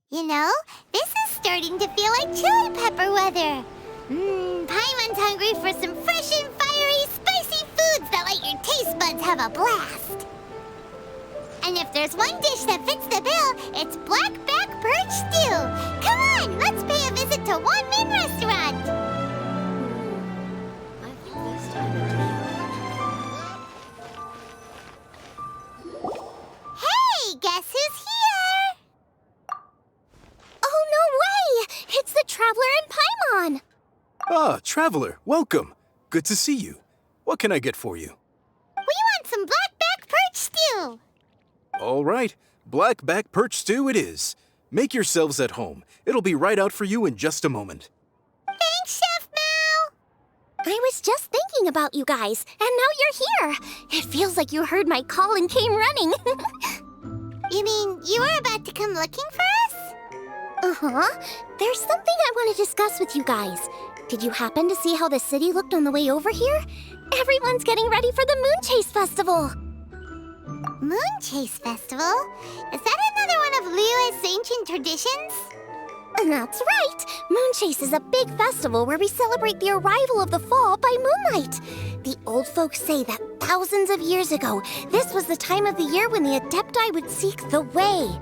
You know, this is starting to feel like chili pepper weather. Paimon's hungry for some fresh and fiery, spicy foods that let your taste buds have a blast. And if there's one dish that fits the bill, it's blackback perch stew. Come on, let's pay a visit to One Min Restaurant. I think this time of Hey, guess who's here? Oh, no way! It's the Traveler and Paimon! Ah, Traveler, welcome. Good to see you. What can I get for you? We want some blackback perch stew. All right, blackback perch stew it is. Make yourselves at home. It'll be right out for you in just a moment. Thanks, Chef Mao. I was just thinking about you guys, and now you're here. It feels like you heard my call and came running. You mean you were about to come looking for us? Uh-huh. There's something I want to discuss with you guys. Did you happen to see how the city looked on the way over here? Everyone's getting ready for the Moonchase Festival. Moonchase Festival? Is that another one of Liyue's ancient traditions? That's right. Moonchase is a big festival where we celebrate the arrival of the fall by moonlight. The old folks say that thousands of years ago, this was the time of the year when the Adepti would seek the way.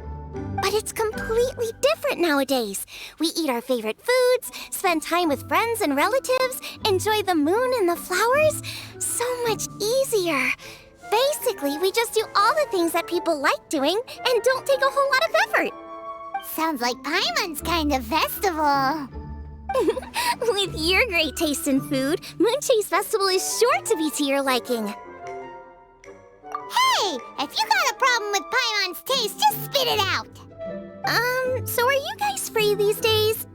But it's completely different nowadays. We eat our favorite foods, spend time with friends and relatives, enjoy the moon and the flowers. So much easier. Basically, we just do all the things that people like doing and don't take a whole lot of effort. Sounds like Paimon's kind of festival. With your great taste in food, Moonchase Festival is sure to be to your liking. Hey, if you got a problem with Paimon's taste, just spit it out. So are you guys free these days?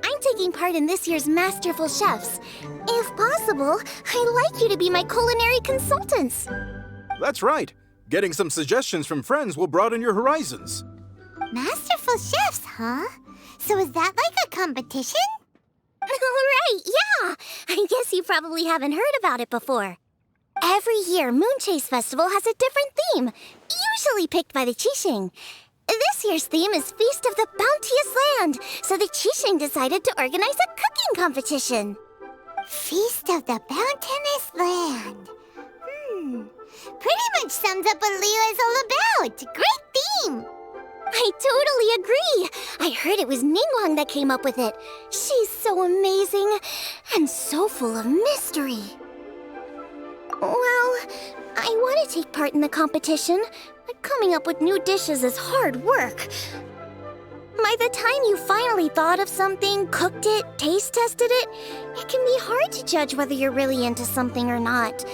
I'm taking part in this year's Masterful Chefs. If possible, I'd like you to be my culinary consultants. That's right. Getting some suggestions from friends will broaden your horizons. Masterful chefs, huh? So is that like a competition? Right, yeah. I guess you probably haven't heard about it before. Every year, Moonchase Festival has a different theme, usually picked by the Qixing. This year's theme is Feast of the Bounteous Land, so the Qixing decided to organize a cooking competition. Feast of the Bounteous Land. Pretty much sums up what Liyue is all about. Great theme. I totally agree. I heard it was Ningguang that came up with it. She's so amazing and so full of mystery. Well, I want to take part in the competition, but coming up with new dishes is hard work. By the time you finally thought of something, cooked it, taste tested it, it can be hard to judge whether you're really into something or not.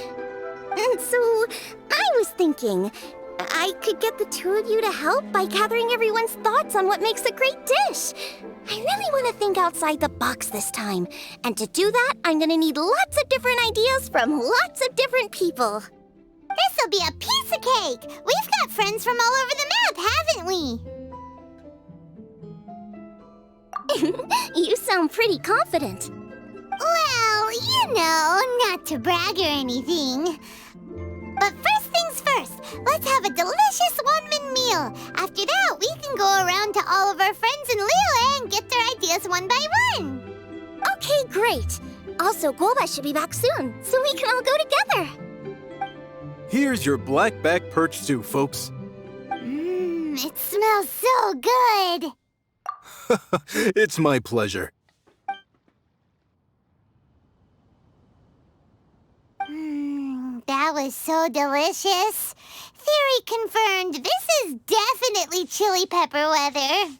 And so, I was thinking, I could get the two of you to help by gathering everyone's thoughts on what makes a great dish. I really want to think outside the box this time. And to do that, I'm going to need lots of different ideas from lots of different people. This'll be a piece of cake. We've got friends from all over the map, haven't we? You sound pretty confident. Well, you know, not to brag or anything. But first things first, let's have a delicious one-min meal. After that, we can go around to all of our friends in Liyue and get their ideas one by one. Okay, great. Also, Guoba should be back soon, so we can all go together. Here's your blackback perch stew, folks. It smells so good. It's my pleasure. That was so delicious. Theory confirmed. This is definitely chili pepper weather.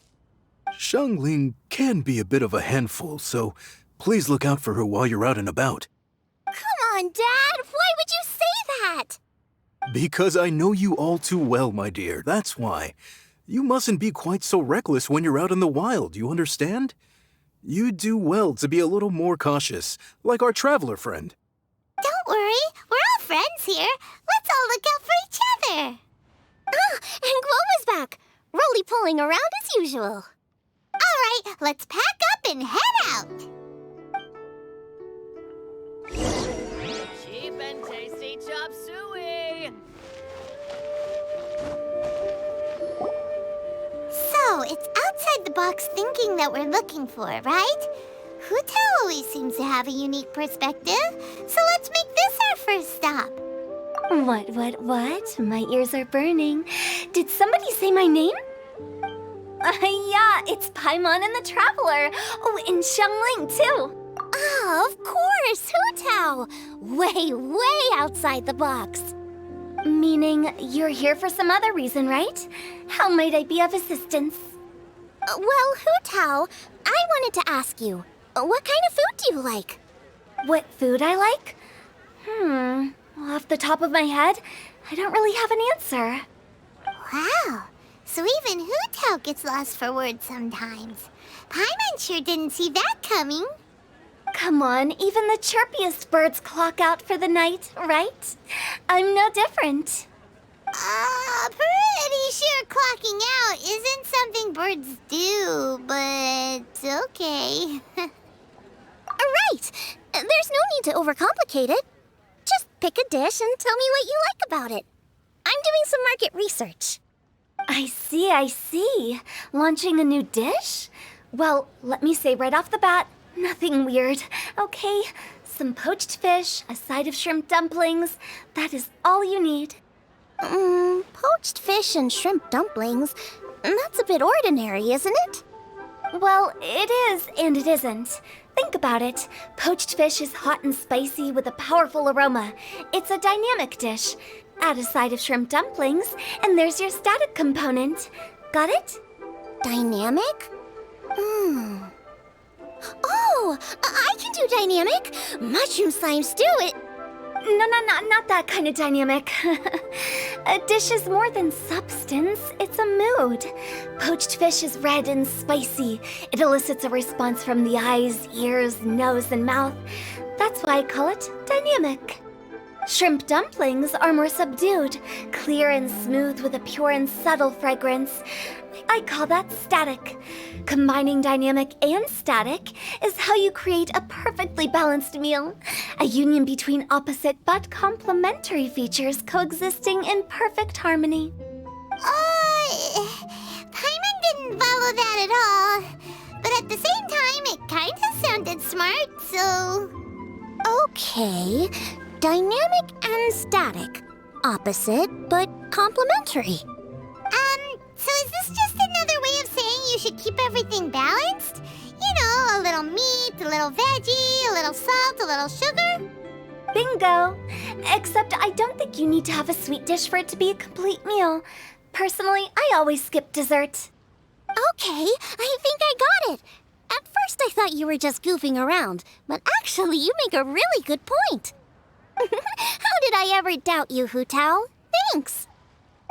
Xiangling can be a bit of a handful, so please look out for her while you're out and about. Come on, Dad. Why would you say that? Because I know you all too well, my dear. That's why. You mustn't be quite so reckless when you're out in the wild, you understand? You do well to be a little more cautious, like our traveler friend. Don't worry. We're all friends here. Let's all look out for each other. Ah, and Guoba's back. Roly-poling around as usual. All right, let's pack up and head out. Cheap and tasty chop suey! So, it's out outside the box thinking that we're looking for, right? Hu Tao always seems to have a unique perspective, so let's make this our first stop. What? My ears are burning. Did somebody say my name? Yeah, it's Paimon and the Traveler. Oh, and Xiangling, too. Ah, of course, Hu Tao. Way outside the box. Meaning you're here for some other reason, right? How might I be of assistance? Well, Hu Tao, I wanted to ask you, what kind of food do you like? What food I like? Off the top of my head, I don't really have an answer. Wow, so even Hu Tao gets lost for words sometimes. Paimon sure didn't see that coming. Come on, even the chirpiest birds clock out for the night, right? I'm no different. Pretty sure clocking out isn't something birds do, but okay. Right! There's no need to overcomplicate it. Just pick a dish and tell me what you like about it. I'm doing some market research. I see. Launching a new dish? Well, let me say right off the bat, nothing weird, okay? Some poached fish, a side of shrimp dumplings. That is all you need. Poached fish and shrimp dumplings? That's a bit ordinary, isn't it? Well, it is and it isn't. Think about it. Poached fish is hot and spicy with a powerful aroma. It's a dynamic dish. Add a side of shrimp dumplings, and there's your static component. Got it? Dynamic? Oh, I can do dynamic. Mushroom slime stew, No, not that kind of dynamic. A dish is more than substance, it's a mood. Poached fish is red and spicy. It elicits a response from the eyes, ears, nose, and mouth. That's why I call it dynamic. Shrimp dumplings are more subdued, clear and smooth with a pure and subtle fragrance. I call that static. Combining dynamic and static is how you create a perfectly balanced meal. A union between opposite but complementary features coexisting in perfect harmony. Paimon didn't follow that at all. But at the same time, it kinda sounded smart, so... Okay, dynamic and static. Opposite but complementary. So is this just another way of saying you should keep everything balanced? You know, a little meat, a little veggie, a little salt, a little sugar? Bingo! Except I don't think you need to have a sweet dish for it to be a complete meal. Personally, I always skip dessert. Okay, I think I got it. At first I thought you were just goofing around, but actually you make a really good point. How did I ever doubt you, Hu Tao? Thanks.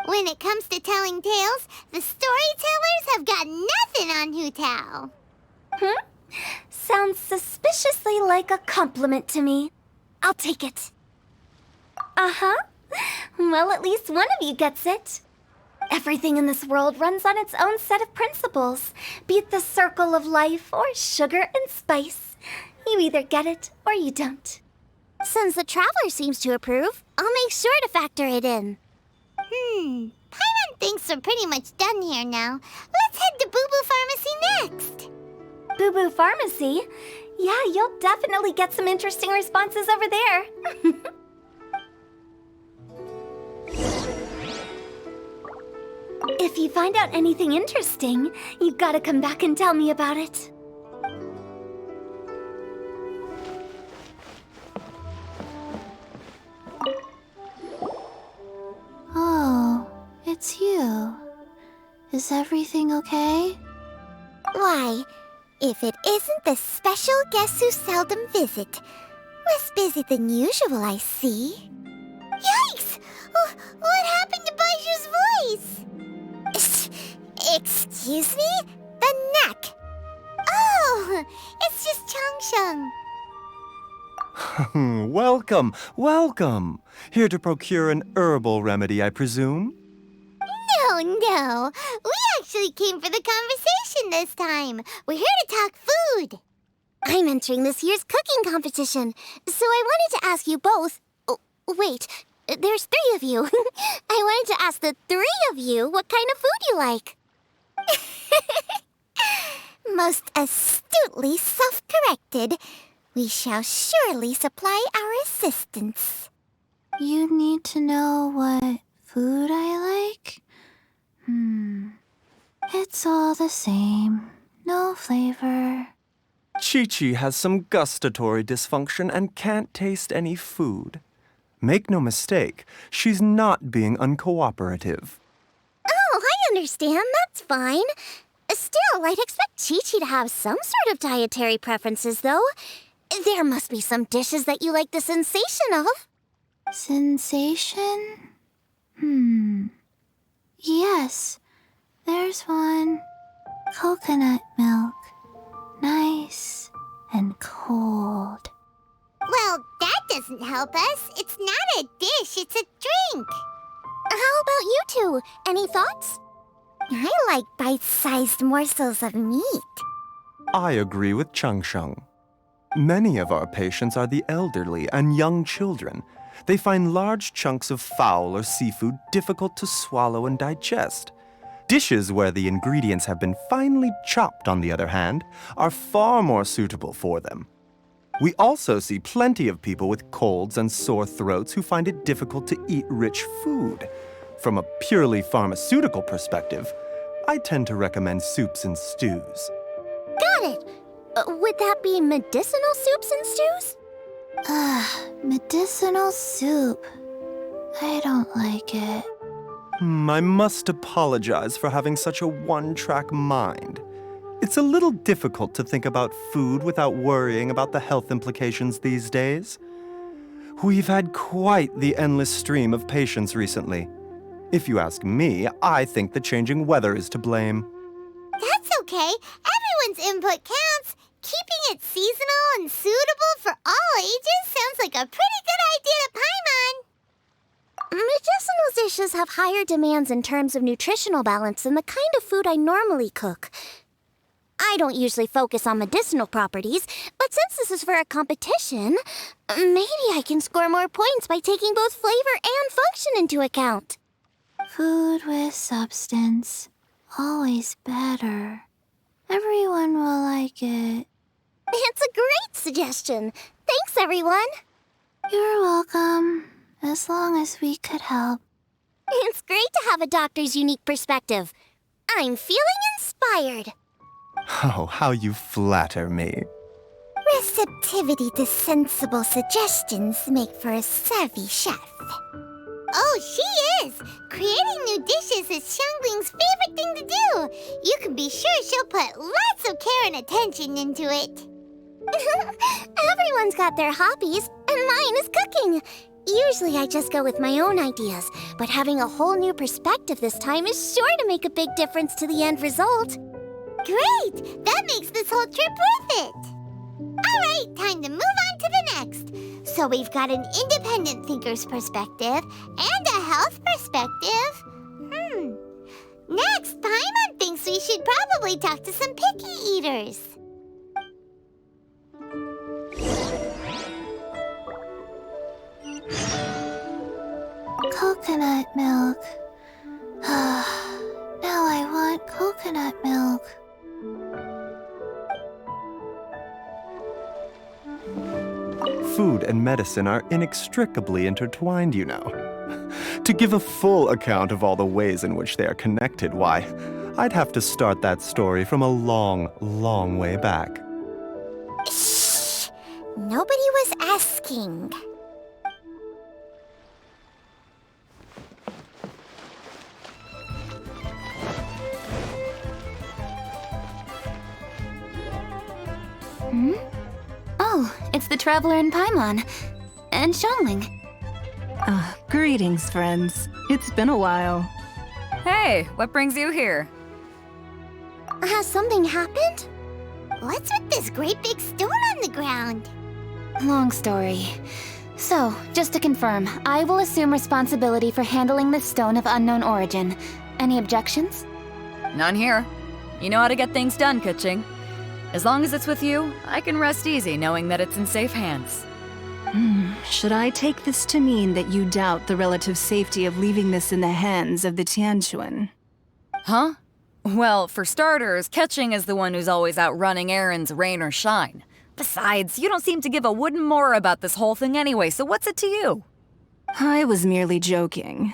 When it comes to telling tales, the storytellers have got nothing on Hu Tao. Sounds suspiciously like a compliment to me. I'll take it. Well, at least one of you gets it. Everything in this world runs on its own set of principles, be it the circle of life or sugar and spice. You either get it or you don't. Since the Traveler seems to approve, I'll make sure to factor it in. Paimon thinks we're pretty much done here now. Let's head to Boo Boo Pharmacy next. Boo Boo Pharmacy? Yeah, you'll definitely get some interesting responses over there. If you find out anything interesting, you've got to come back and tell me about it. Oh, it's you. Is everything okay? Why, if it isn't the special guest who seldom visit. Less busy than usual, I see. Yikes! What happened to Baishu's voice? Excuse me? The neck. Oh, it's just Changsheng. Welcome. Here to procure an herbal remedy, I presume? No. We actually came for the conversation this time. We're here to talk food. I'm entering this year's cooking competition, so I wanted to ask you both... Oh, wait, there's 3 of you. I wanted to ask the 3 of you what kind of food you like. Most astutely self-corrected. We shall surely supply our assistance. You need to know what food I like? It's all the same. No flavor. Chi-Chi has some gustatory dysfunction and can't taste any food. Make no mistake, she's not being uncooperative. Oh, I understand. That's fine. Still, I'd expect Chi-Chi to have some sort of dietary preferences, though. There must be some dishes that you like the sensation of. Sensation? Yes, there's one. Coconut milk. Nice and cold. Well, that doesn't help us. It's not a dish, it's a drink. How about you two? Any thoughts? I like bite-sized morsels of meat. I agree with Changsheng. Many of our patients are the elderly and young children. They find large chunks of fowl or seafood difficult to swallow and digest. Dishes where the ingredients have been finely chopped, on the other hand, are far more suitable for them. We also see plenty of people with colds and sore throats who find it difficult to eat rich food. From a purely pharmaceutical perspective, I tend to recommend soups and stews. Got it. Would that be medicinal soups and stews? Medicinal soup. I don't like it. I must apologize for having such a one-track mind. It's a little difficult to think about food without worrying about the health implications these days. We've had quite the endless stream of patients recently. If you ask me, I think the changing weather is to blame. That's okay. Everyone's input counts. Keeping it seasonal and suitable for all ages sounds like a pretty good idea to Paimon. Medicinal dishes have higher demands in terms of nutritional balance than the kind of food I normally cook. I don't usually focus on medicinal properties, but since this is for a competition, maybe I can score more points by taking both flavor and function into account. Food with substance. Always better. Everyone will like it. It's a great suggestion. Thanks, everyone. You're welcome. As long as we could help. It's great to have a doctor's unique perspective. I'm feeling inspired. Oh, how you flatter me. Receptivity to sensible suggestions make for a savvy chef. Oh, she is! Creating new dishes is Xiangling's favorite thing to do. You can be sure she'll put lots of care and attention into it. Everyone's got their hobbies, and mine is cooking. Usually I just go with my own ideas, but having a whole new perspective this time is sure to make a big difference to the end result. Great! That makes this whole trip worth it. All right, time to move on to the next. So we've got an independent thinker's perspective and a health perspective. Next, Paimon thinks we should probably talk to some picky eaters. Coconut milk. Now I want coconut milk. Food and medicine are inextricably intertwined, you know. To give a full account of all the ways in which they are connected, why, I'd have to start that story from a long, long way back. Shh! Nobody was asking. Oh, it's the Traveler in Paimon. And Xiangling. Greetings, friends. It's been a while. Hey, what brings you here? Has something happened? What's with this great big stone on the ground? Long story. So, just to confirm, I will assume responsibility for handling this stone of unknown origin. Any objections? None here. You know how to get things done, Kuching. As long as it's with you, I can rest easy knowing that it's in safe hands. Should I take this to mean that you doubt the relative safety of leaving this in the hands of the Tianquan? Huh? Well, for starters, Ketching is the one who's always out running errands, rain or shine. Besides, you don't seem to give a wooden more about this whole thing anyway, so what's it to you? I was merely joking.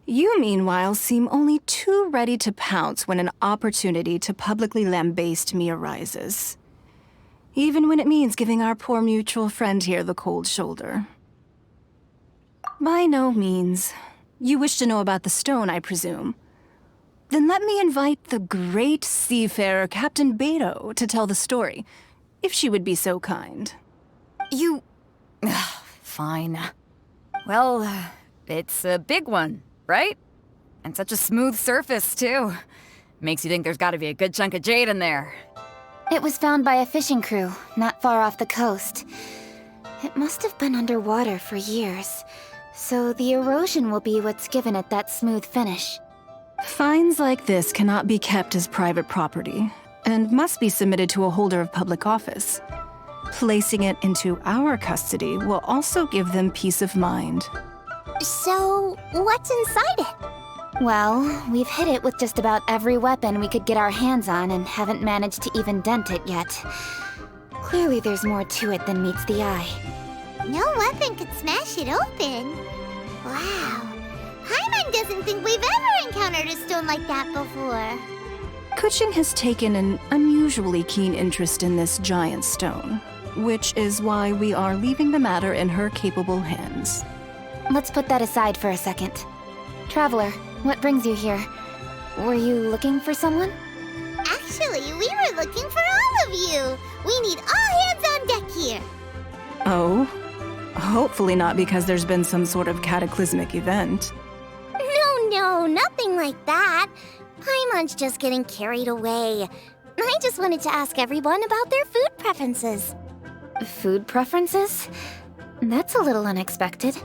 You, meanwhile, seem only too ready to pounce when an opportunity to publicly lambaste me arises. Even when it means giving our poor mutual friend here the cold shoulder. By no means. You wish to know about the stone, I presume. Then let me invite the great seafarer Captain Beto to tell the story, if she would be so kind. You... Fine. Well, it's a big one, right? And such a smooth surface, too. Makes you think there's gotta be a good chunk of jade in there. It was found by a fishing crew, not far off the coast. It must have been underwater for years, so the erosion will be what's given it that smooth finish. Finds like this cannot be kept as private property, and must be submitted to a holder of public office. Placing it into our custody will also give them peace of mind. So, what's inside it? Well, we've hit it with just about every weapon we could get our hands on and haven't managed to even dent it yet. Clearly there's more to it than meets the eye. No weapon could smash it open. Wow. Paimon doesn't think we've ever encountered a stone like that before. Kuching has taken an unusually keen interest in this giant stone, which is why we are leaving the matter in her capable hands. Let's put that aside for a second. Traveler, what brings you here? Were you looking for someone? Actually, we were looking for all of you. We need all hands on deck here. Oh? Hopefully not because there's been some sort of cataclysmic event. No, nothing like that. Paimon's just getting carried away. I just wanted to ask everyone about their food preferences. Food preferences? That's a little unexpected.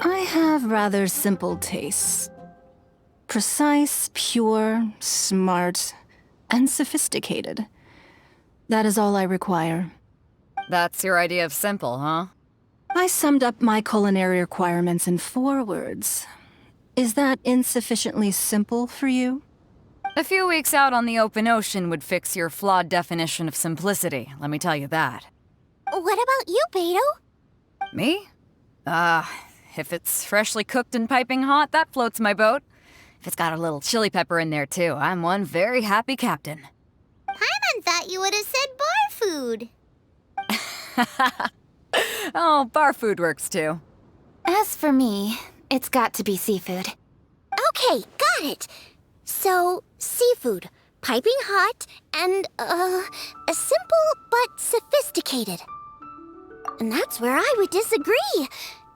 I have rather simple tastes. Precise, pure, smart, and sophisticated. That is all I require. That's your idea of simple, huh? I summed up my culinary requirements in 4 words. Is that insufficiently simple for you? A few weeks out on the open ocean would fix your flawed definition of simplicity, let me tell you that. What about you, Beto? Me? If it's freshly cooked and piping hot, that floats my boat. If it's got a little chili pepper in there, too, I'm one very happy captain. Paimon thought you would have said bar food. Oh, bar food works, too. As for me, it's got to be seafood. Okay, got it. So, seafood, piping hot, and, simple but sophisticated. And that's where I would disagree.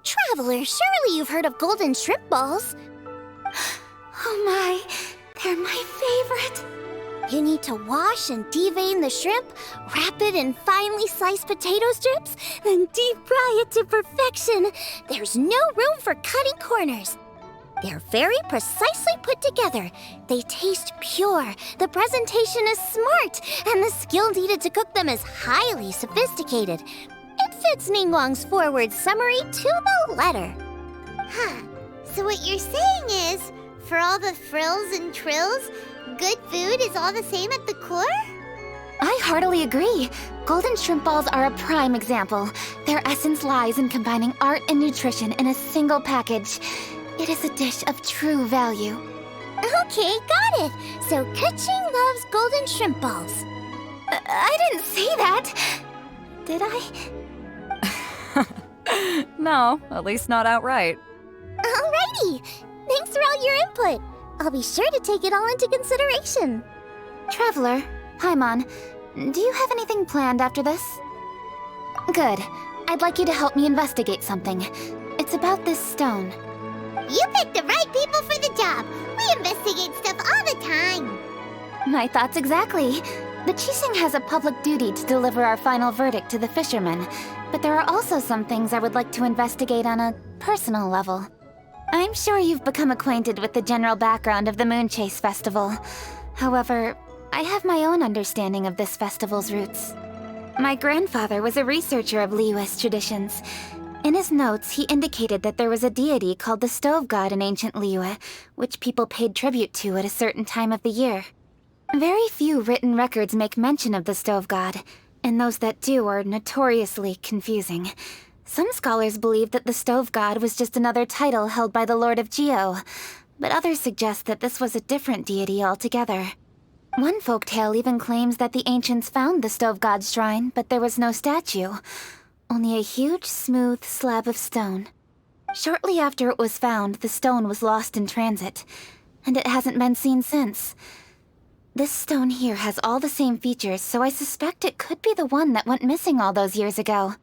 Traveler, surely you've heard of golden shrimp balls. Oh my, they're my favorite. You need to wash and devein the shrimp, wrap it in finely sliced potato strips, then deep fry it to perfection. There's no room for cutting corners. They're very precisely put together. They taste pure, the presentation is smart, and the skill needed to cook them is highly sophisticated. It fits Ningguang's forward summary to the letter. Huh. So what you're saying is, for all the frills and trills, good food is all the same at the core? I heartily agree. Golden shrimp balls are a prime example. Their essence lies in combining art and nutrition in a single package. It is a dish of true value. Okay, got it. So Kuching loves golden shrimp balls. I didn't say that. Did I? No, at least not outright. Alrighty. Thanks for all your input. I'll be sure to take it all into consideration. Traveler, Paimon, do you have anything planned after this? Good. I'd like you to help me investigate something. It's about this stone. You picked the right people for the job. We investigate stuff all the time. My thoughts exactly. The Chising has a public duty to deliver our final verdict to the fishermen, but there are also some things I would like to investigate on a personal level. I'm sure you've become acquainted with the general background of the Moonchase Festival. However, I have my own understanding of this festival's roots. My grandfather was a researcher of Liyue's traditions. In his notes, he indicated that there was a deity called the Stove God in ancient Liyue, which people paid tribute to at a certain time of the year. Very few written records make mention of the Stove God, and those that do are notoriously confusing. Some scholars believe that the Stove God was just another title held by the Lord of Geo, but others suggest that this was a different deity altogether. One folktale even claims that the ancients found the Stove God's shrine, but there was no statue, only a huge, smooth slab of stone. Shortly after it was found, the stone was lost in transit, and it hasn't been seen since. This stone here has all the same features, so I suspect it could be the one that went missing all those years ago.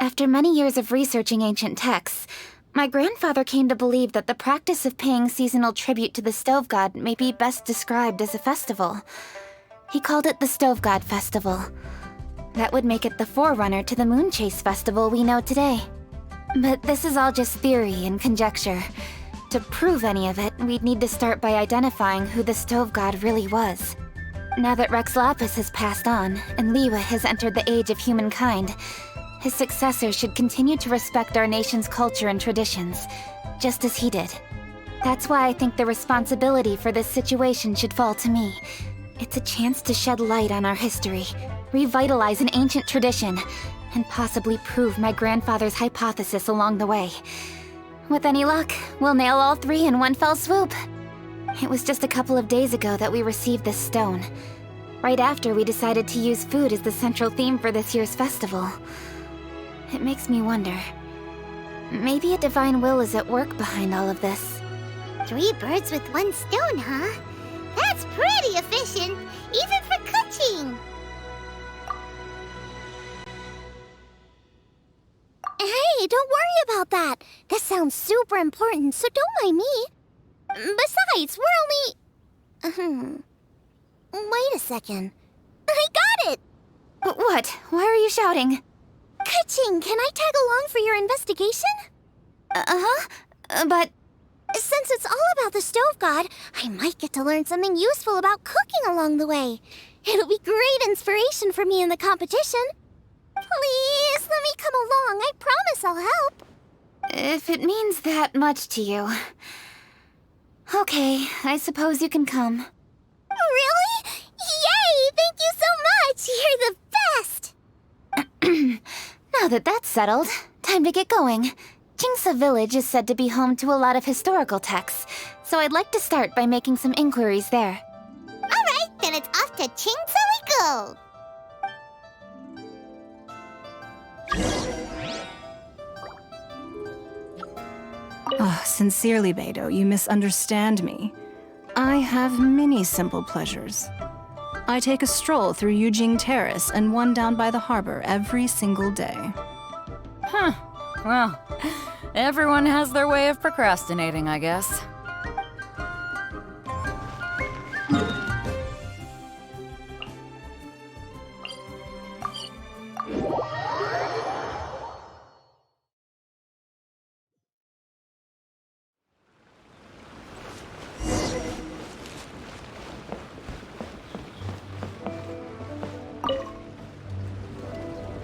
After many years of researching ancient texts, my grandfather came to believe that the practice of paying seasonal tribute to the Stove God may be best described as a festival. He called it the Stove God Festival. That would make it the forerunner to the Moonchase festival we know today. But this is all just theory and conjecture. To prove any of it, we'd need to start by identifying who the Stove God really was. Now that Rex Lapis has passed on, and Liyue has entered the age of humankind, his successor should continue to respect our nation's culture and traditions, just as he did. That's why I think the responsibility for this situation should fall to me. It's a chance to shed light on our history, revitalize an ancient tradition, and possibly prove my grandfather's hypothesis along the way. With any luck, we'll nail all three in one fell swoop. It was just a couple of days ago that we received this stone, right after we decided to use food as the central theme for this year's festival. It makes me wonder. Maybe a divine will is at work behind all of this. 3 birds with 1 stone, huh? That's pretty efficient, even for cooking. Hey, don't worry about that. This sounds super important, so don't mind me. Besides, we're only... Wait a second. I got it! What? Why are you shouting? Ka-ching, can I tag along for your investigation? But... Since it's all about the Stove God, I might get to learn something useful about cooking along the way. It'll be great inspiration for me in the competition. Please, let me come along. I promise I'll help. If it means that much to you... Okay, I suppose you can come. Really? Yay! Thank you so much! You're the best! Now that that's settled, time to get going. Jingsa Village is said to be home to a lot of historical texts, so I'd like to start by making some inquiries there. Alright, then it's off to Chingsa we go. Oh, sincerely, Beidou, you misunderstand me. I have many simple pleasures. I take a stroll through Yujing Terrace and one down by the harbor every single day. Huh. Well, everyone has their way of procrastinating, I guess.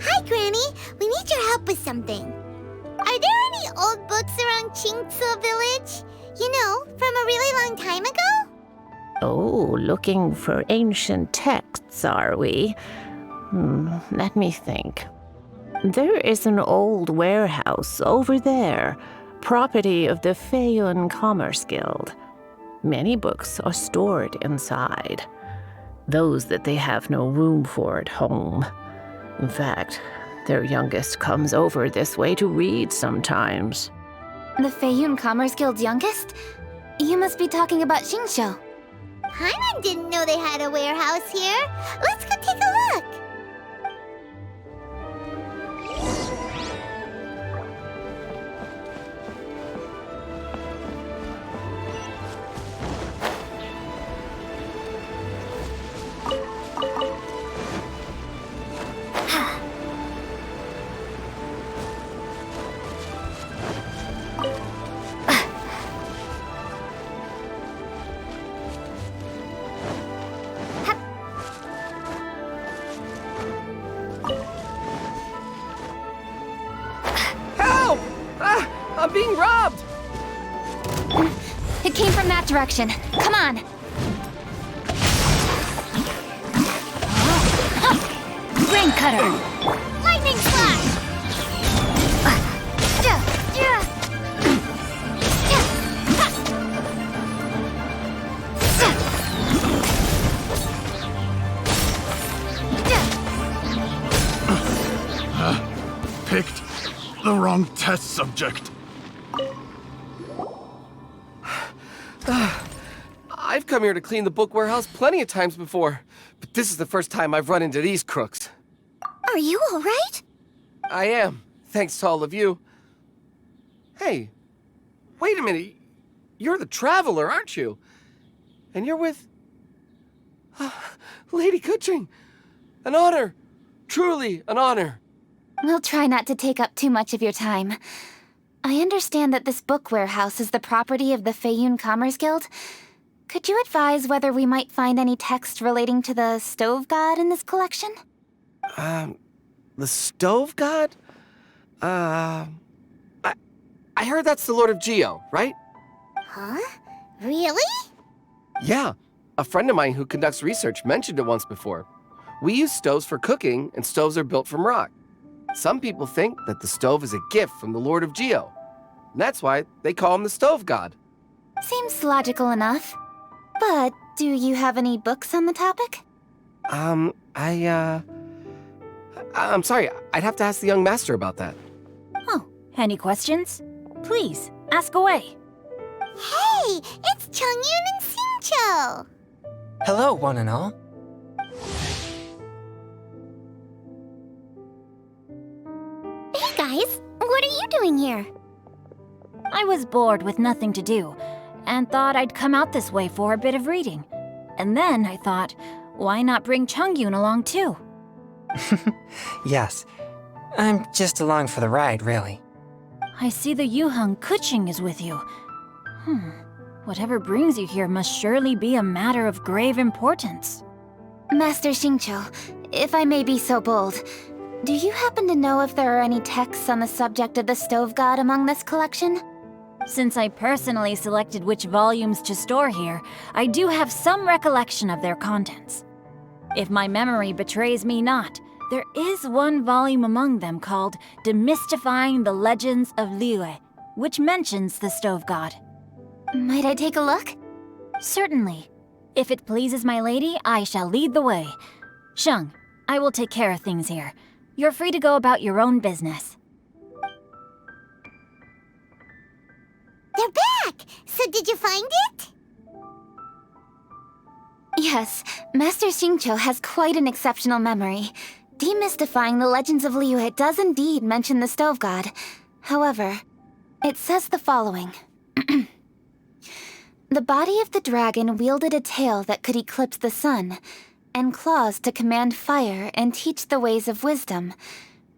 Hi, Granny. We need your help with something. Are there any old books around Chingsa Village? You know, from a really long time ago? Oh, looking for ancient texts, are we? Let me think. There is an old warehouse over there, property of the Feiyun Commerce Guild. Many books are stored inside, those that they have no room for at home. In fact, their youngest comes over this way to read sometimes. The Feiyun Commerce Guild's youngest? You must be talking about Xingqiu. Paimon didn't know they had a warehouse here. Let's go take a look. being robbed! It came from that direction. Come on. Rain cutter. Lightning slash! Picked the wrong test subject. I've come here to clean the book warehouse plenty of times before, but this is the first time I've run into these crooks. Are you all right? I am, thanks to all of you. Hey, wait a minute. You're the Traveler, aren't you? And you're with... Lady Kuching. An honor. Truly an honor. We'll try not to take up too much of your time. I understand that this book warehouse is the property of the Feiyun Commerce Guild. Could you advise whether we might find any text relating to the Stove God in this collection? The Stove God? I heard that's the Lord of Geo, right? Huh? Really? Yeah. A friend of mine who conducts research mentioned it once before. We use stoves for cooking, and stoves are built from rock. Some people think that the stove is a gift from the Lord of Geo. And that's why they call him the Stove God. Seems logical enough. But do you have any books on the topic? I'm sorry, I'd have to ask the young master about that. Oh, any questions? Please, ask away. Hey, it's Chongyun and Xingqiu! Hello, one and all. Hey guys, what are you doing here? I was bored with nothing to do, and thought I'd come out this way for a bit of reading. And then I thought, why not bring Chongyun along too? Yes, I'm just along for the ride, really. I see the Yuheng Kuching is with you. Whatever brings you here must surely be a matter of grave importance. Master Xingqiu, if I may be so bold, do you happen to know if there are any texts on the subject of the Stove God among this collection? Since I personally selected which volumes to store here, I do have some recollection of their contents. If my memory betrays me not, there is one volume among them called Demystifying the Legends of Liyue, which mentions the Stove God. Might I take a look? Certainly. If it pleases my lady, I shall lead the way. Sheng, I will take care of things here. You're free to go about your own business. They're back! So did you find it? Yes, Master Xingqiu has quite an exceptional memory. Demystifying the Legends of Liyue does indeed mention the Stove God. However, it says the following. The body of the dragon wielded a tail that could eclipse the sun, and claws to command fire and teach the ways of wisdom.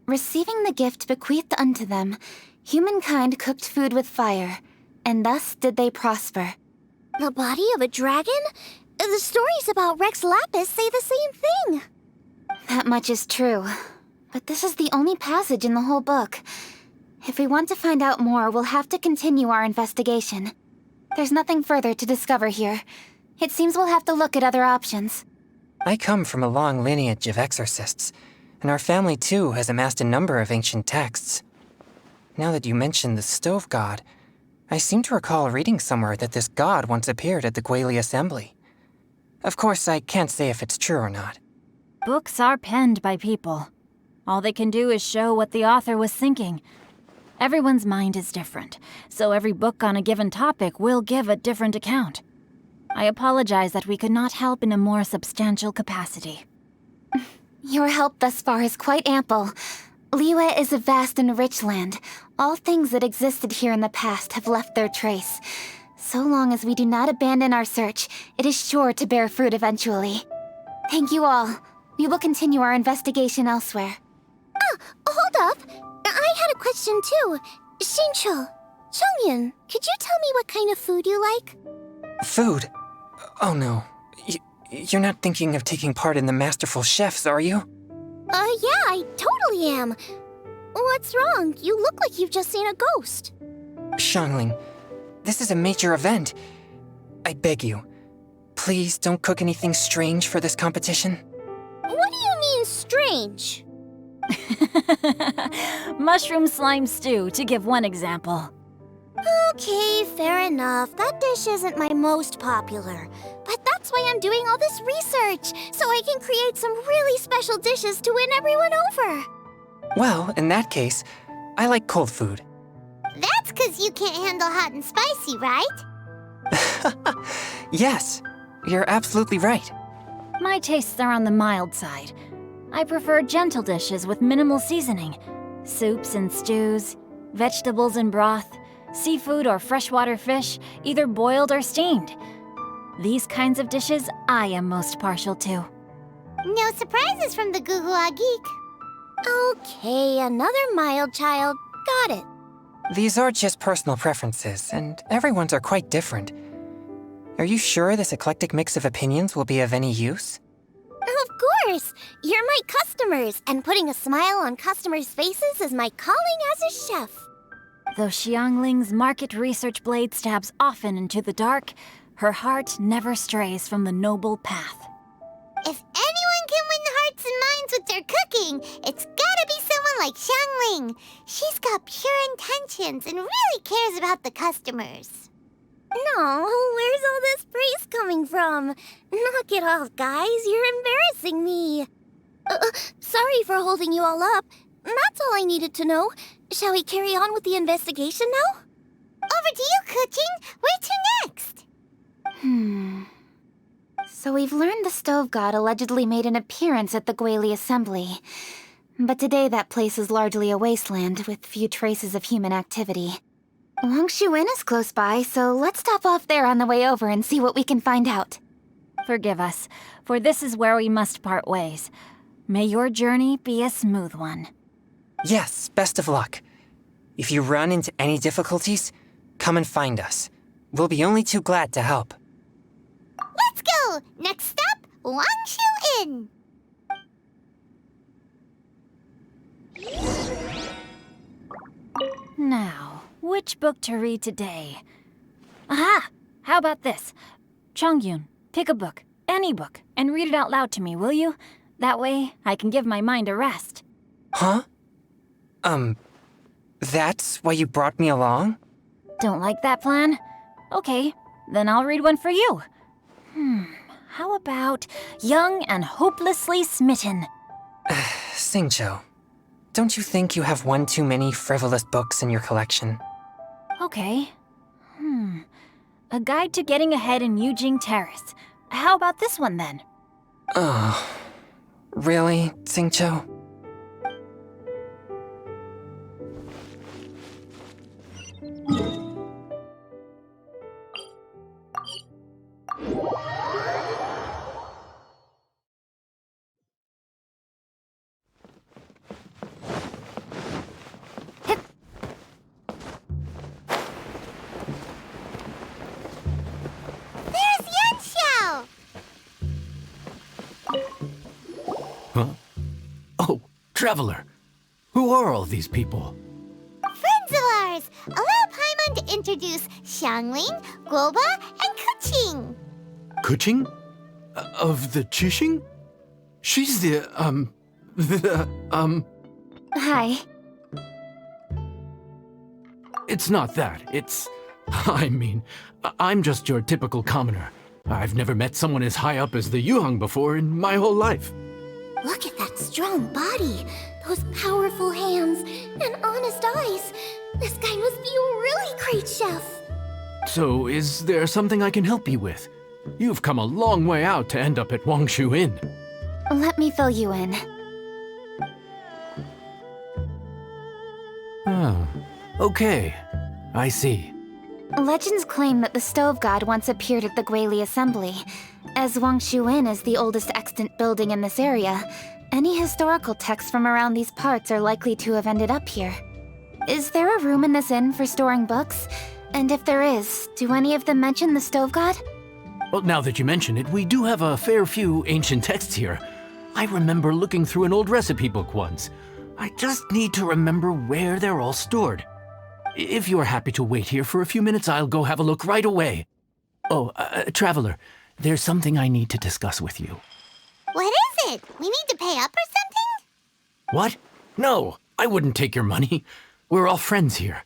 Receiving the gift bequeathed unto them, humankind cooked food with fire, and thus did they prosper. The body of a dragon? The stories about Rex Lapis say the same thing. That much is true, but this is the only passage in the whole book. If we want to find out more, we'll have to continue our investigation. There's nothing further to discover here. It seems we'll have to look at other options. I come from a long lineage of exorcists, and our family too has amassed a number of ancient texts. Now that you mention the Stove God, I seem to recall reading somewhere that this god once appeared at the Guili Assembly. Of course, I can't say if it's true or not. Books are penned by people. All they can do is show what the author was thinking. Everyone's mind is different, so every book on a given topic will give a different account. I apologize that we could not help in a more substantial capacity. Your help thus far is quite ample. Liyue is a vast and rich land. All things that existed here in the past have left their trace. So long as we do not abandon our search, it is sure to bear fruit eventually. Thank you all. We will continue our investigation elsewhere. Oh, hold up. I had a question too. Xingqiu, Chongyun, could you tell me what kind of food you like? Food? Oh no. You're not thinking of taking part in the Masterful Chefs, are you? Yeah, I totally am. What's wrong? You look like you've just seen a ghost. Xiangling, this is a major event. I beg you, please don't cook anything strange for this competition. What do you mean, strange? Mushroom slime stew, to give one example. Okay, fair enough. That dish isn't my most popular. But that's why I'm doing all this research, so I can create some really special dishes to win everyone over. Well, in that case, I like cold food. That's 'cause you can't handle hot and spicy, right? Yes, you're absolutely right. My tastes are on the mild side. I prefer gentle dishes with minimal seasoning. Soups and stews, vegetables and broth, seafood or freshwater fish, either boiled or steamed. These kinds of dishes I am most partial to. No surprises from the Gugua Geek. Okay, another mild child. Got it. These are just personal preferences, and everyone's are quite different. Are you sure this eclectic mix of opinions will be of any use? Of course! You're my customers, and putting a smile on customers' faces is my calling as a chef. Though Xiangling's market research blade stabs often into the dark, her heart never strays from the noble path. If anyone can win hearts and minds with their cooking, it's gotta be someone like Xiangling. She's got pure intentions and really cares about the customers. No, where's all this praise coming from? Knock it off, guys. You're embarrassing me. Sorry for holding you all up. That's all I needed to know. Shall we carry on with the investigation now? Over to you, Kuching. Where to next? So we've learned the Stove God allegedly made an appearance at the Guili Assembly. But today that place is largely a wasteland with few traces of human activity. Wangshu Inn is close by, so let's stop off there on the way over and see what we can find out. Forgive us, for this is where we must part ways. May your journey be a smooth one. Yes, best of luck. If you run into any difficulties, come and find us. We'll be only too glad to help. Let's go! Next stop, Wangshu Inn. Now, which book to read today? Aha! How about this? Chongyun, pick a book, any book, and read it out loud to me, will you? That way, I can give my mind a rest. Huh? That's why you brought me along? Don't like that plan? Okay, then I'll read one for you. How about Young and Hopelessly Smitten? Xingqiu, don't you think you have one too many frivolous books in your collection? Okay. A Guide to Getting Ahead in Yujing Terrace. How about this one then? Oh, really, Xingqiu? Oh, Traveler. Who are all these people? Friends of ours! Allow Paimon to introduce Xiangling, Guoba, and Kuching. Kuching? Of the Chishing? She's Hi. It's not that. I'm just your typical commoner. I've never met someone as high up as the Yuheng before in my whole life. Look at that strong body, those powerful hands, and honest eyes. This guy must be a really great chef. So, is there something I can help you with? You've come a long way out to end up at Wangshu Inn. Let me fill you in. Oh, okay. I see. Legends claim that the Stove God once appeared at the Guili Assembly. As Wangshu Inn is the oldest extant building in this area, any historical texts from around these parts are likely to have ended up here. Is there a room in this inn for storing books? And if there is, do any of them mention the Stove God? Well, now that you mention it, we do have a fair few ancient texts here. I remember looking through an old recipe book once. I just need to remember where they're all stored. If you are happy to wait here for a few minutes, I'll go have a look right away. Oh, Traveler, there's something I need to discuss with you. What is it? We need to pay up or something? What? No, I wouldn't take your money. We're all friends here.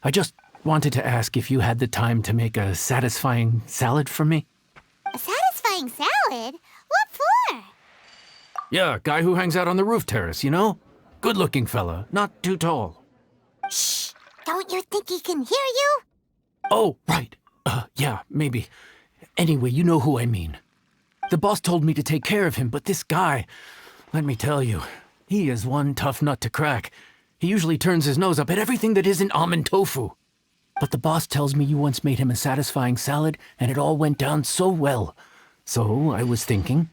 I just wanted to ask if you had the time to make a satisfying salad for me. A satisfying salad? What for? Yeah, guy who hangs out on the roof terrace, you know? Good-looking fella, not too tall. Shh! Don't you think he can hear you? Oh, right. Yeah, maybe. Anyway, you know who I mean. The boss told me to take care of him, but this guy, let me tell you, he is one tough nut to crack. He usually turns his nose up at everything that isn't almond tofu. But the boss tells me you once made him a satisfying salad, and it all went down so well. So I was thinking,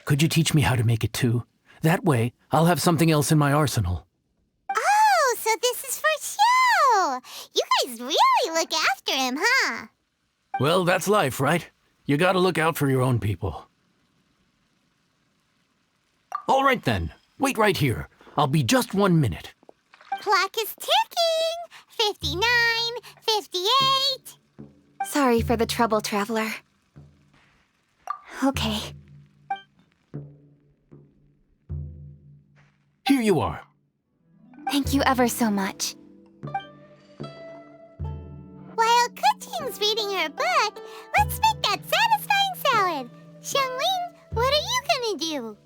could you teach me how to make it too? That way, I'll have something else in my arsenal. Oh, so this is for show! You guys really look after him, huh? Well, that's life, right? You gotta look out for your own people. All right then, wait right here. I'll be just 1 minute. Clock is ticking! 59, 58... Sorry for the trouble, Traveler. Okay. Here you are. Thank you ever so much. While Kuching's reading her book, let's make that satisfying salad. Xiangling, what are you gonna do?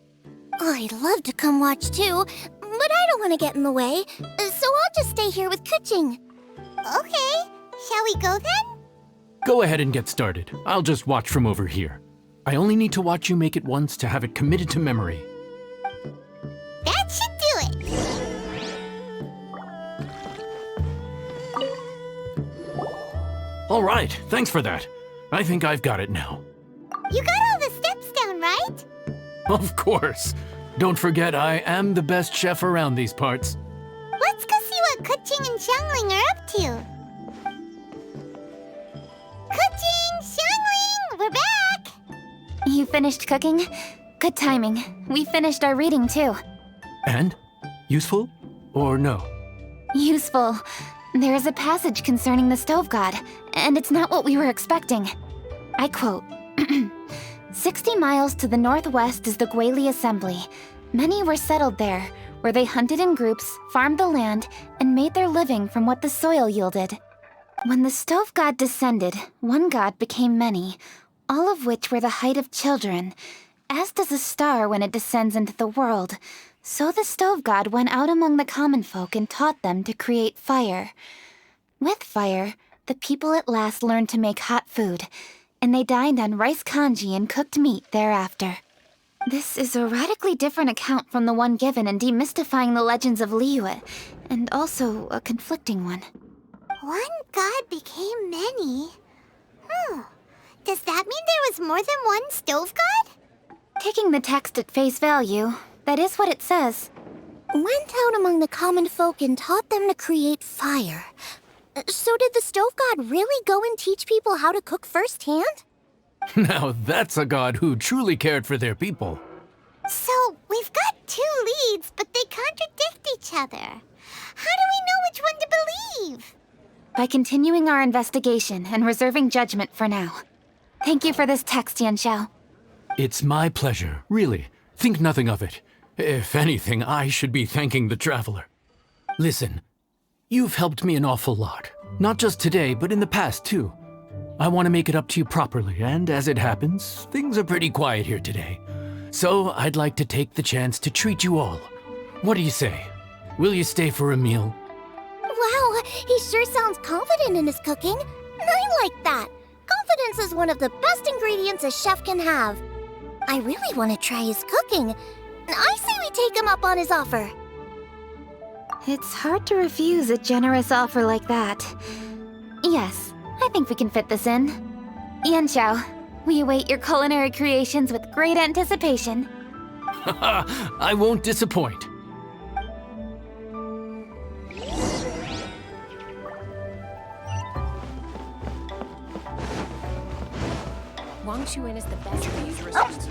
I'd love to come watch too, but I don't want to get in the way, so I'll just stay here with Kuching. Okay, shall we go then? Go ahead and get started. I'll just watch from over here. I only need to watch you make it once to have it committed to memory. That should do it. All right, thanks for that. I think I've got it now. You got all the steps down, right? Of course. Don't forget, I am the best chef around these parts. Let's go see what Kuching and Xiangling are up to. Kuching, Xiangling, we're back! You finished cooking? Good timing. We finished our reading too. And? Useful? Or no? Useful. There is a passage concerning the stove god, and it's not what we were expecting. I quote, 60 miles to the northwest is the Guili Assembly. Many were settled there, where they hunted in groups, farmed the land, and made their living from what the soil yielded. When the stove god descended, one god became many, all of which were the height of children. As does a star when it descends into the world, so the stove god went out among the common folk and taught them to create fire. With fire, the people at last learned to make hot food, and they dined on rice congee and cooked meat thereafter. This is a radically different account from the one given in Demystifying the Legends of Liyue, and also a conflicting one. One god became many? Does that mean there was more than one stove god? Taking the text at face value, that is what it says. Went out among the common folk and taught them to create fire. So did the stove god really go and teach people how to cook firsthand? Now that's a god who truly cared for their people. So, we've got two leads, but they contradict each other. How do we know which one to believe? By continuing our investigation and reserving judgment for now. Thank you for this text, Yanxiao. It's my pleasure, really. Think nothing of it. If anything, I should be thanking the Traveler. Listen, you've helped me an awful lot. Not just today, but in the past, too. I want to make it up to you properly, and as it happens, things are pretty quiet here today. So I'd like to take the chance to treat you all. What do you say? Will you stay for a meal? Wow, he sure sounds confident in his cooking. I like that. Confidence is one of the best ingredients a chef can have. I really want to try his cooking. I say we take him up on his offer. It's hard to refuse a generous offer like that. Yes, I think we can fit this in. Yanxiao, we await your culinary creations with great anticipation. I won't disappoint. Wang Chuan is the best at these resources.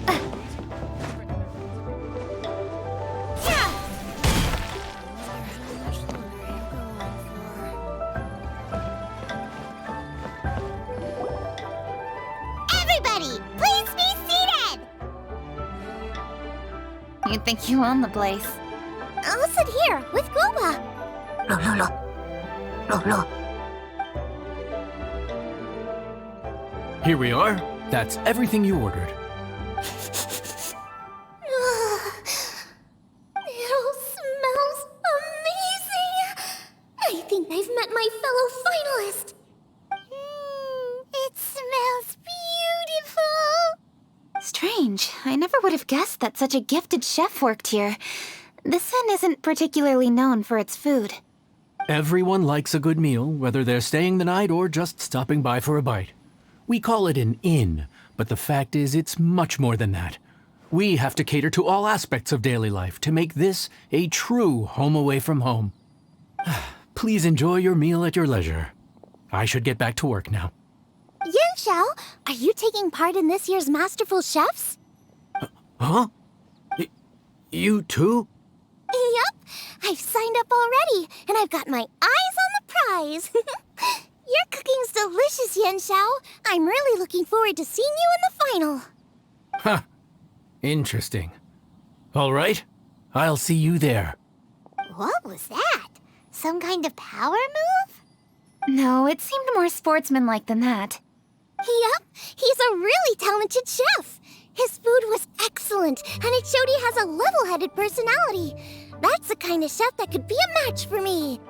You'd think you own the place. I'll sit here with Guoba. Here we are. That's everything you ordered. It all smells amazing. I think I've met my fellow finalist. It smells beautiful. Strange. I never would have guessed that such a gifted chef worked here. This inn isn't particularly known for its food. Everyone likes a good meal, whether they're staying the night or just stopping by for a bite. We call it an inn, but the fact is it's much more than that. We have to cater to all aspects of daily life to make this a true home away from home. Please enjoy your meal at your leisure. I should get back to work now. Yanxiao, are you taking part in this year's Masterful Chefs? Huh? You too? Yup, I've signed up already, and I've got my eyes on the prize. Your cooking's delicious, Yanxiao. I'm really looking forward to seeing you in the final. Huh. Interesting. All right, I'll see you there. What was that? Some kind of power move? No, it seemed more sportsmanlike than that. Yup, he's a really talented chef. His food was excellent, and it showed he has a level-headed personality. That's the kind of chef that could be a match for me.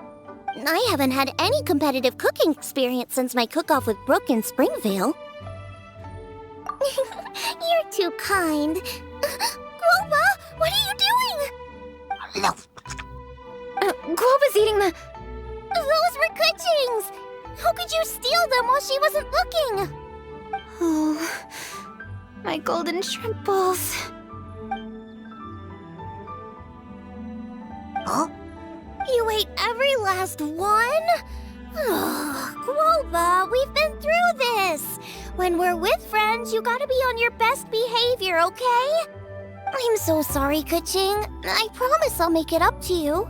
I haven't had any competitive cooking experience since my cook-off with Brooke in Springvale. You're too kind. Guoba, what are you doing? Guoba's eating the... Those were Kuching's! How could you steal them while she wasn't looking? Oh, my golden shrimp balls. Huh? You ate every last one? Guoba, we've been through this. When we're with friends, you gotta be on your best behavior, okay? I'm so sorry, Kuching. I promise I'll make it up to you.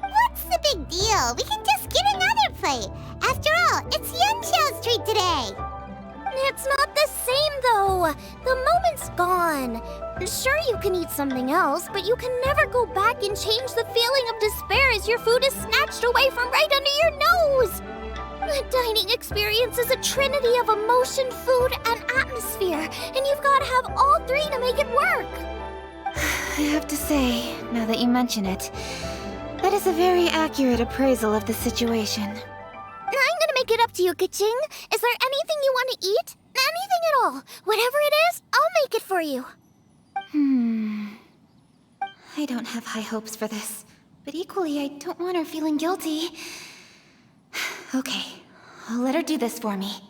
What's the big deal? We can just get another plate. After all, it's Yanxiao's treat today. It's not the same, though. The moment's gone. Sure, you can eat something else, but you can never go back and change the feeling of despair as your food is snatched away from right under your nose. The dining experience is a trinity of emotion, food, and atmosphere, and you've got to have all three to make it work. I have to say, now that you mention it, that is a very accurate appraisal of the situation. I'm gonna make it up to you, Kuching. Is there anything you want to eat? Anything at all. Whatever it is, I'll make it for you. I don't have high hopes for this, but equally I don't want her feeling guilty. Okay, I'll let her do this for me.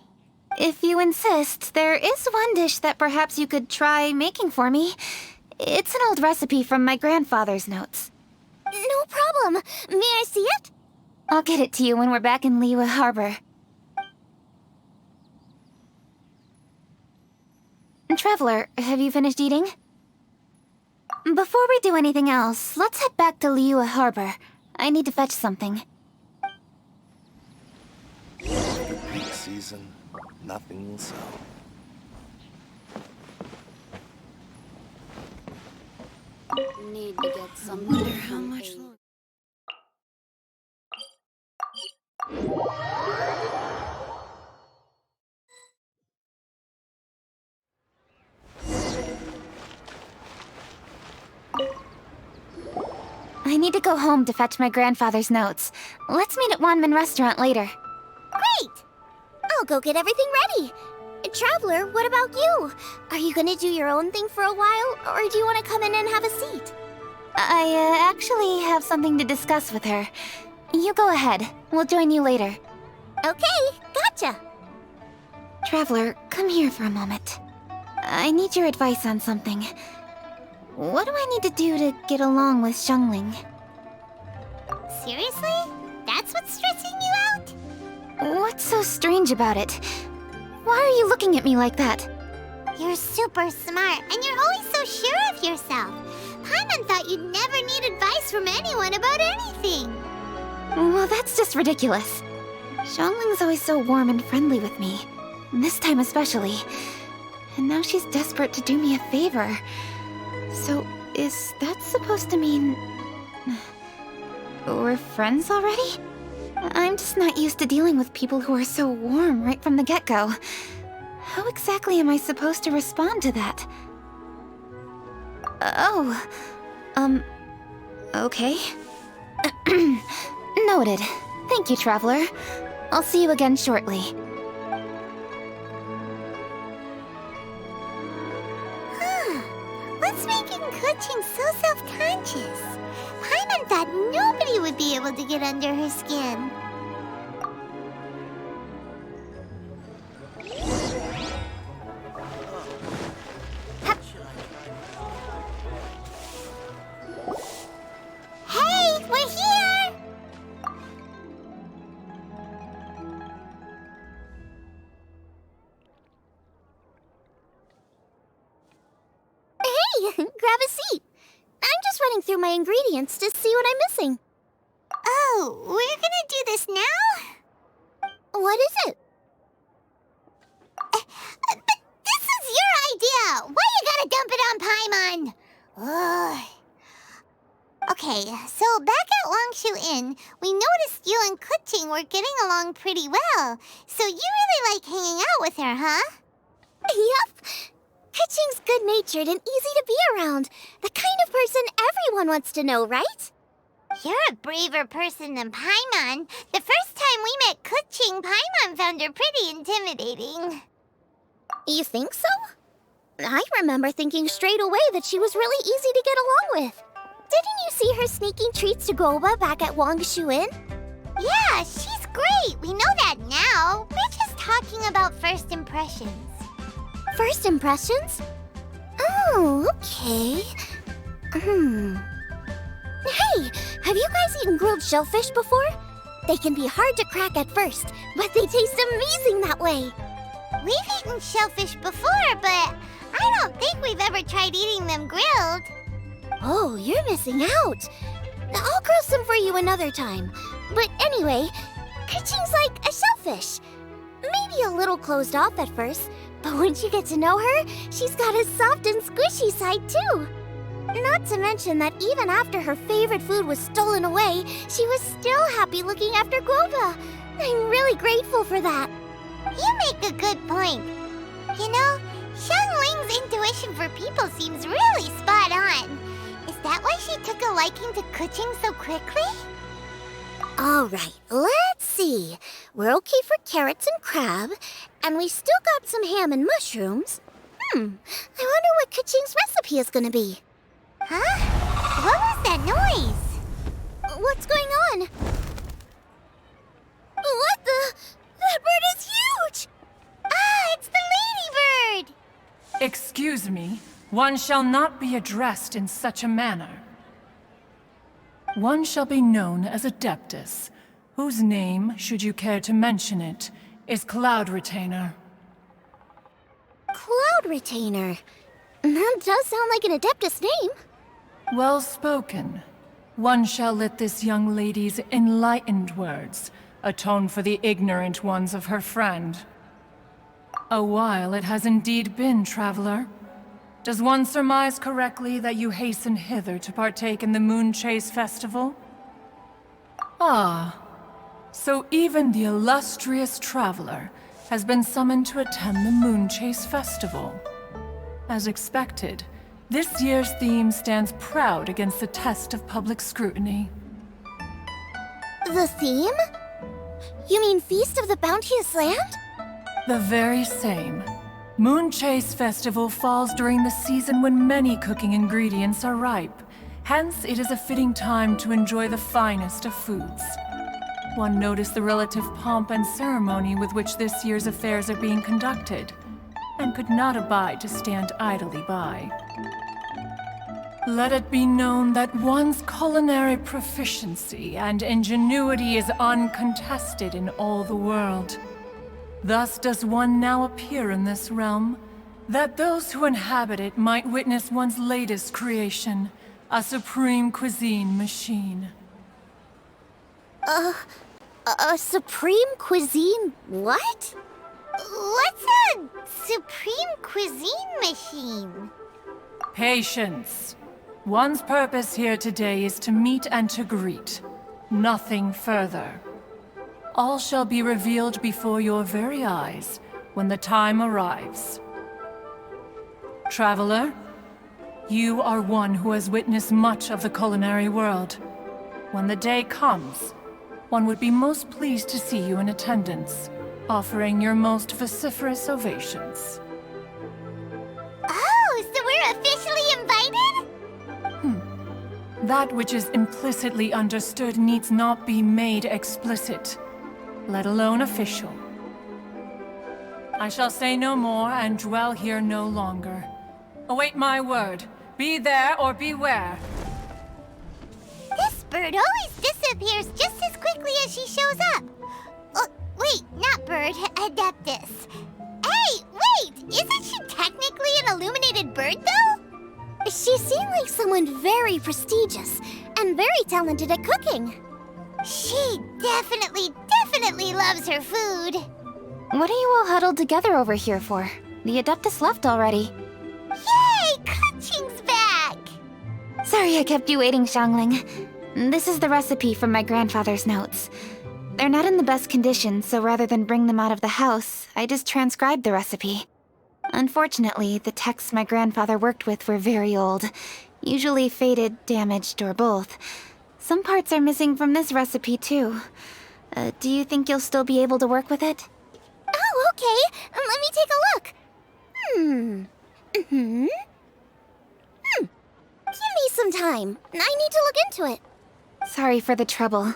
If you insist, there is one dish that perhaps you could try making for me. It's an old recipe from my grandfather's notes. No problem. May I see it? I'll get it to you when we're back in Liyue Harbor. Traveler, have you finished eating? Before we do anything else, let's head back to Liyue Harbor. I need to fetch something. After peak season, nothing will sell. Need to get some. Wonder how much longer. I need to go home to fetch my grandfather's notes. Let's meet at Wanman Restaurant later. Great! I'll go get everything ready. Traveler, what about you? Are you gonna do your own thing for a while, or do you want to come in and have a seat? I actually have something to discuss with her. You go ahead. We'll join you later. Okay, gotcha. Traveler, come here for a moment. I need your advice on something. What do I need to do to get along with Xiangling? Seriously? That's what's stressing you out? What's so strange about it? Why are you looking at me like that? You're super smart, and you're always so sure of yourself. Paimon thought you'd never need advice from anyone about anything. Well, that's just ridiculous. Xiangling's always so warm and friendly with me. This time especially. And now she's desperate to do me a favor. So, Is that supposed to mean... we're friends already? I'm just not used to dealing with people who are so warm right from the get-go. How exactly am I supposed to respond to that? Okay. Noted. Thank you, Traveler. I'll see you again shortly. What's making Kuching so self-conscious? Paimon thought nobody would be able to get under her skin. Hey, we're here! Hey, grab a seat. I'm just running through my ingredients to see what I'm missing. Oh, we're gonna do this now? What is it? But this is your idea! Why you gotta dump it on Paimon? Ugh. Okay, so back at Longshu Inn, we noticed you and Kuching were getting along pretty well. So you really like hanging out with her, huh? Yup. Kuching's good-natured and easy to be around. The kind of person everyone wants to know, right? You're a braver person than Paimon. The first time we met Kuching, Paimon found her pretty intimidating. You think so? I remember thinking straight away that she was really easy to get along with. Didn't you see her sneaking treats to Goba back at Wangshu Inn? Yeah, she's great. We know that now. We're just talking about first impressions. First impressions? Oh, okay. Hey, have you guys eaten grilled shellfish before? They can be hard to crack at first, but they taste amazing that way. We've eaten shellfish before, but I don't think we've ever tried eating them grilled. Oh, you're missing out. I'll grill some for you another time. But anyway, Kuching's like a shellfish. Maybe a little closed off at first, but once you get to know her, she's got a soft and squishy side too. Not to mention that even after her favorite food was stolen away, she was still happy looking after Guoba. I'm really grateful for that. You make a good point. You know, Xiangling's intuition for people seems really spot on. Is that why she took a liking to Kuching so quickly? All right, let's see. We're okay for carrots and crab, and we still got some ham and mushrooms. I wonder what Kuching's recipe is gonna be. Huh? What was that noise? What's going on? What the? That bird is huge! Ah, it's the ladybird! Excuse me, one shall not be addressed in such a manner. One shall be known as Adeptus, whose name, should you care to mention it, is Cloud Retainer. Cloud Retainer? That does sound like an Adeptus name. Well spoken. One shall let this young lady's enlightened words atone for the ignorant ones of her friend. A while it has indeed been, traveler. Does one surmise correctly that you hasten hither to partake in the Moonchase festival? Ah, so even the illustrious traveler has been summoned to attend the Moonchase festival. As expected, this year's theme stands proud against the test of public scrutiny. The theme? You mean Feast of the Bounteous Land? The very same. Moonchase Festival falls during the season when many cooking ingredients are ripe. Hence, it is a fitting time to enjoy the finest of foods. One noticed the relative pomp and ceremony with which this year's affairs are being conducted, and could not abide to stand idly by. Let it be known that one's culinary proficiency and ingenuity is uncontested in all the world. Thus does one now appear in this realm, that those who inhabit it might witness one's latest creation, a supreme cuisine machine. A supreme cuisine what? What's a supreme cuisine machine? Patience. One's purpose here today is to meet and to greet. Nothing further. All shall be revealed before your very eyes when the time arrives. Traveler, you are one who has witnessed much of the culinary world. When the day comes, one would be most pleased to see you in attendance, offering your most vociferous ovations. Oh, so we're officially invited? That which is implicitly understood needs not be made explicit, let alone official. I shall say no more and dwell here no longer. Await my word. Be there or beware. This bird always disappears just as quickly as she shows up. Wait, not bird, Adeptus. Hey, wait! Isn't she technically an illuminated bird, though? She seemed like someone very prestigious and very talented at cooking. She definitely loves her food. What are you all huddled together over here for? The Adeptus left already. Yay! Kaching's back! Sorry I kept you waiting, Xiangling. This is the recipe from my grandfather's notes. They're not in the best condition, so rather than bring them out of the house, I just transcribed the recipe. Unfortunately, the texts my grandfather worked with were very old, usually faded, damaged, or both. Some parts are missing from this recipe, too. Do you think you'll still be able to work with it? Oh, okay. Let me take a look. Give me some time. I need to look into it. Sorry for the trouble.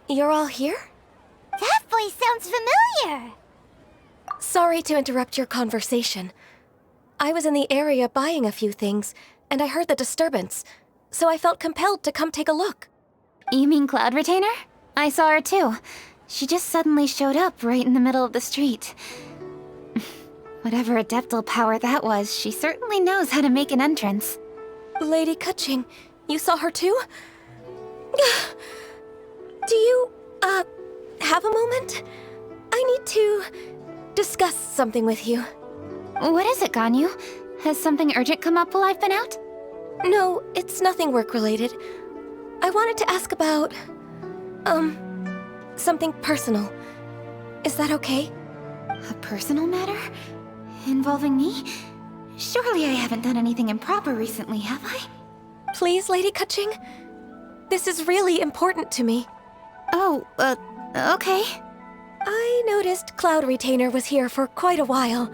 You're all here? That voice sounds familiar. Sorry to interrupt your conversation. I was in the area buying a few things, and I heard the disturbance, so I felt compelled to come take a look. You mean Cloud Retainer? I saw her too. She just suddenly showed up right in the middle of the street. Whatever adeptal power that was, she certainly knows how to make an entrance. Lady Kaching, you saw her too? Do you, have a moment? I need to discuss something with you. What is it, Ganyu? Has something urgent come up while I've been out? No, it's nothing work-related. I wanted to ask about, something personal. Is that okay? A personal matter? Involving me? Surely I haven't done anything improper recently, have I? Please, Lady Kaching? This is really important to me. Oh, okay. I noticed Cloud Retainer was here for quite a while.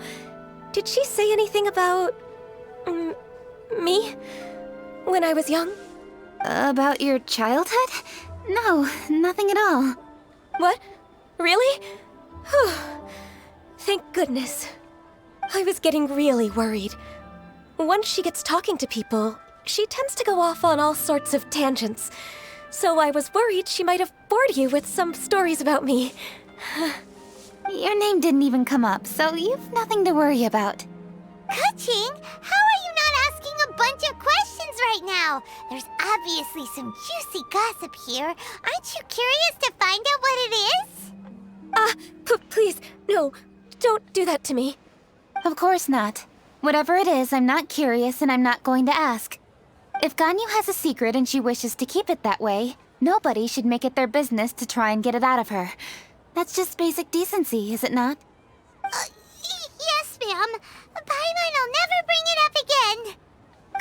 Did she say anything about... me? When I was young? About your childhood? No, nothing at all. What? Really? Whew. Thank goodness. I was getting really worried. Once she gets talking to people, she tends to go off on all sorts of tangents. So I was worried she might have bored you with some stories about me. Your name didn't even come up, so you've nothing to worry about. Kaching, how are you not asking a bunch of questions right now? There's obviously some juicy gossip here. Aren't you curious to find out what it is? Please, no, don't do that to me. Of course not. Whatever it is, I'm not curious and I'm not going to ask. If Ganyu has a secret and she wishes to keep it that way, nobody should make it their business to try and get it out of her. That's just basic decency, is it not? Yes, ma'am. Paimon will never bring it up again.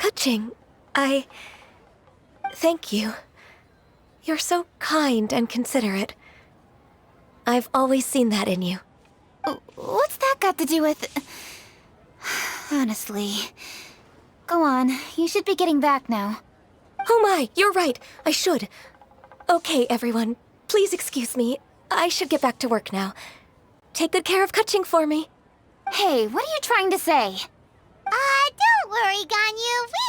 Kaching, thank you. You're so kind and considerate. I've always seen that in you. What's that got to do with... Honestly. Go on, you should be getting back now. Oh my, you're right. I should. Okay, everyone. Please excuse me. I should get back to work now. Take good care of Kaching for me. Hey, what are you trying to say? Don't worry, Ganyu. We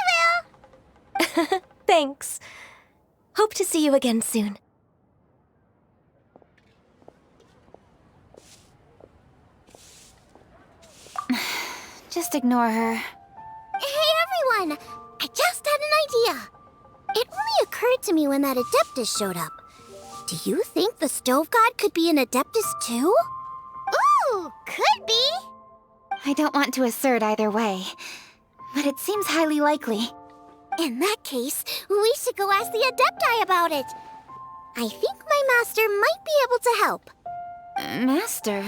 will. Thanks. Hope to see you again soon. Just ignore her. Hey, everyone! I just had an idea. It only occurred to me when that Adeptus showed up. Do you think the Stove God could be an Adeptus too? Ooh, could be. I don't want to assert either way. but it seems highly likely. In that case, we should go ask the Adepti about it. I think my master might be able to help. Master?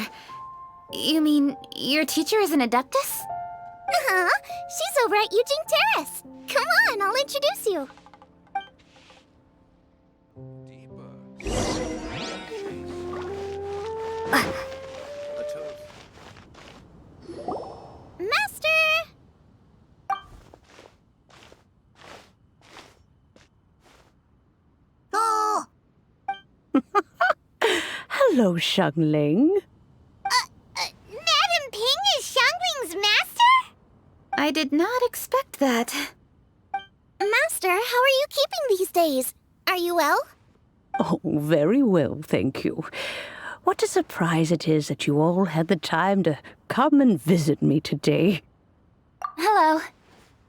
You mean your teacher is an Adeptus? Uh-huh. She's over at Eugene Terrace. Come on, I'll introduce you. Master! Oh! Hello, Xiangling. Madam Ping is Xiangling's master? I did not expect that. Master, how are you keeping these days? Are you well? Oh, very well, thank you. What a surprise it is that you all had the time to come and visit me today. Hello.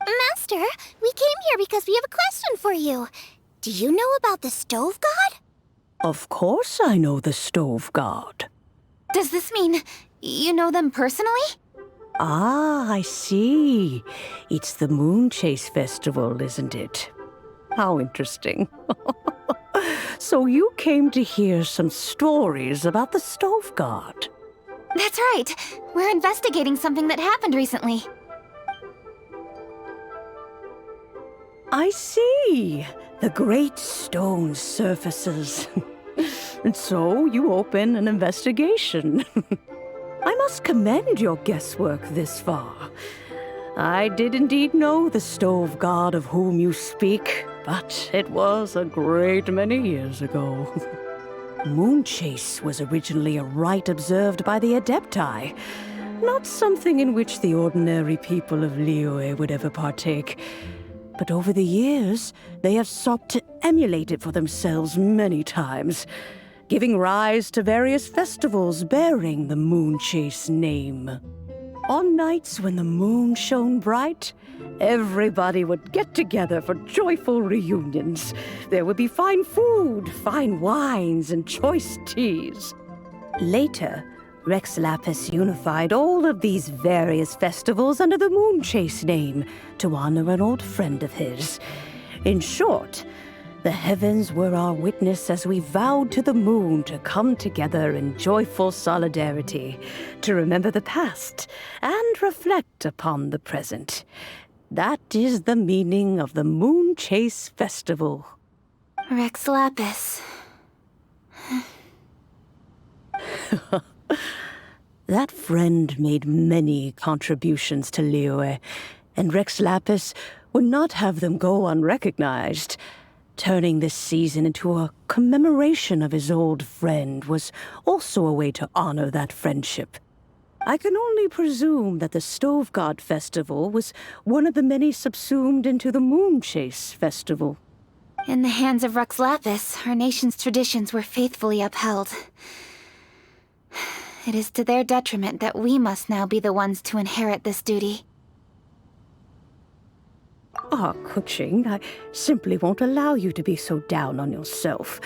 Master, we came here because we have a question for you. Do you know about the Stove God? Of course I know the Stove God. Does this mean you know them personally? Ah, I see. It's the Moonchase Festival, isn't it? How interesting. So you came to hear some stories about the Stove God. That's right. We're investigating something that happened recently. I see. The great stone surfaces. And so you open an investigation. I must commend your guesswork this far. I did indeed know the Stove God of whom you speak, but it was a great many years ago. Moonchase was originally a rite observed by the Adepti, not something in which the ordinary people of Liyue would ever partake. But over the years, they have sought to emulate it for themselves many times, giving rise to various festivals bearing the Moonchase name. On nights when the moon shone bright, everybody would get together for joyful reunions. There would be fine food, fine wines, and choice teas. Later, Rex Lapis unified all of these various festivals under the Moonchase name to honor an old friend of his. In short, the heavens were our witness as we vowed to the moon to come together in joyful solidarity, to remember the past and reflect upon the present. That is the meaning of the Moonchase Festival. Rex Lapis. That friend made many contributions to Liyue, and Rex Lapis would not have them go unrecognized. Turning this season into a commemoration of his old friend was also a way to honor that friendship. I can only presume that the Stove God Festival was one of the many subsumed into the Moonchase Festival. In the hands of Rex Lapis, our nation's traditions were faithfully upheld. It is to their detriment that we must now be the ones to inherit this duty. Ah, Kuching, I simply won't allow you to be so down on yourself.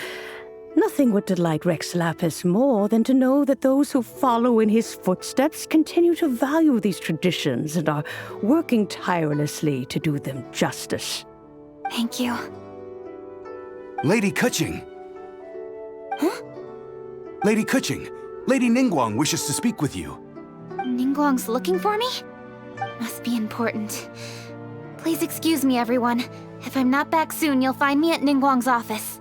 Nothing would delight Rex Lapis more than to know that those who follow in his footsteps continue to value these traditions and are working tirelessly to do them justice. Thank you. Lady Kuching! Huh? Lady Kuching, Lady Ningguang wishes to speak with you. Ningguang's looking for me? Must be important. Please excuse me, everyone. If I'm not back soon, you'll find me at Ningguang's office.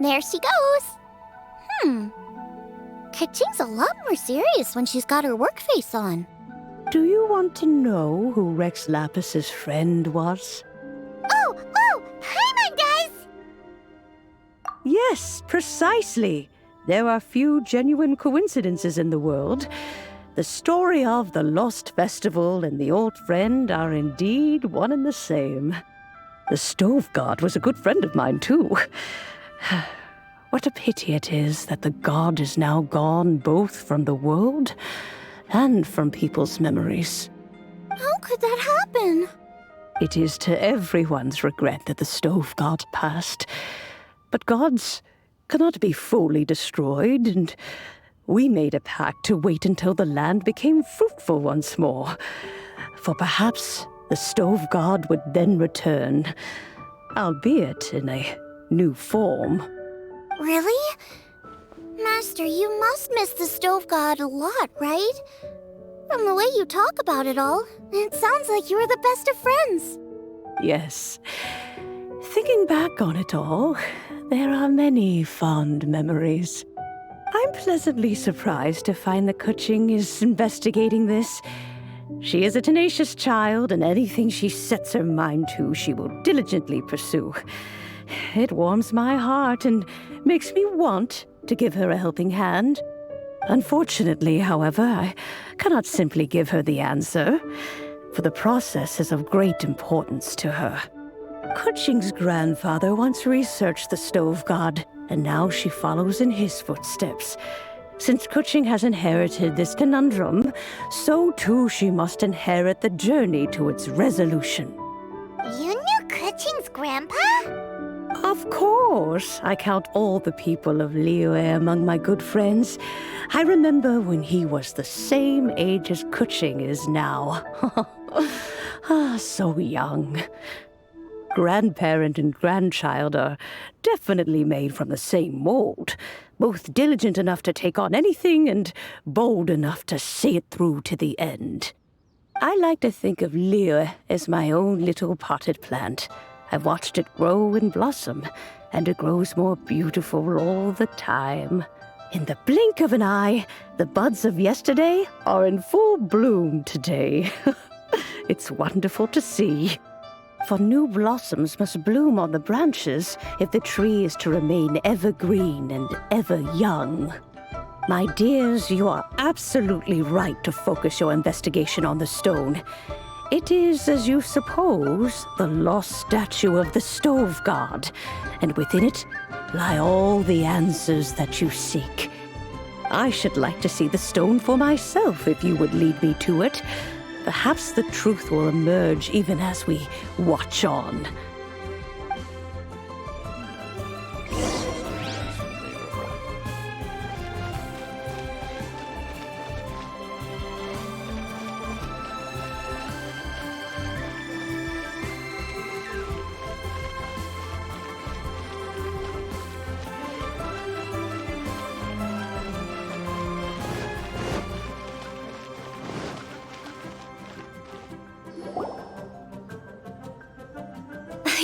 There she goes. Kaching's a lot more serious when she's got her work face on. Do you want to know who Rex Lapis's friend was? Oh! Paimon does! Yes, precisely. There are few genuine coincidences in the world. The story of the Lost Festival and the old friend are indeed one and the same. The Stove God was a good friend of mine, too. What a pity it is that the god is now gone both from the world and from people's memories. How could that happen? It is to everyone's regret that the Stove God passed. But gods cannot be fully destroyed, and we made a pact to wait until the land became fruitful once more. For perhaps the stove god would then return, albeit in a new form. Really? Master, you must miss the stove god a lot, right? From the way you talk about it all, it sounds like you were the best of friends. Yes. Thinking back on it all, there are many fond memories. I'm pleasantly surprised to find that Kuching is investigating this. She is a tenacious child, and anything she sets her mind to, she will diligently pursue. It warms my heart and makes me want to give her a helping hand. Unfortunately, however, I cannot simply give her the answer, for the process is of great importance to her. Kuching's grandfather once researched the stove god, and now she follows in his footsteps. Since Kuching has inherited this conundrum, so too she must inherit the journey to its resolution. You knew Kuching's grandpa? Of course. I count all the people of Liyue among my good friends. I remember when he was the same age as Kuching is now. So young. Grandparent and grandchild are definitely made from the same mold, both diligent enough to take on anything and bold enough to see it through to the end. I like to think of Liyue as my own little potted plant. I've watched it grow and blossom, and it grows more beautiful all the time. In the blink of an eye, the buds of yesterday are in full bloom today. It's wonderful to see. For new blossoms must bloom on the branches if the tree is to remain evergreen and ever young. My dears, you are absolutely right to focus your investigation on the stone. It is, as you suppose, the lost statue of the stove god, and within it lie all the answers that you seek. I should like to see the stone for myself if you would lead me to it. Perhaps the truth will emerge even as we watch on.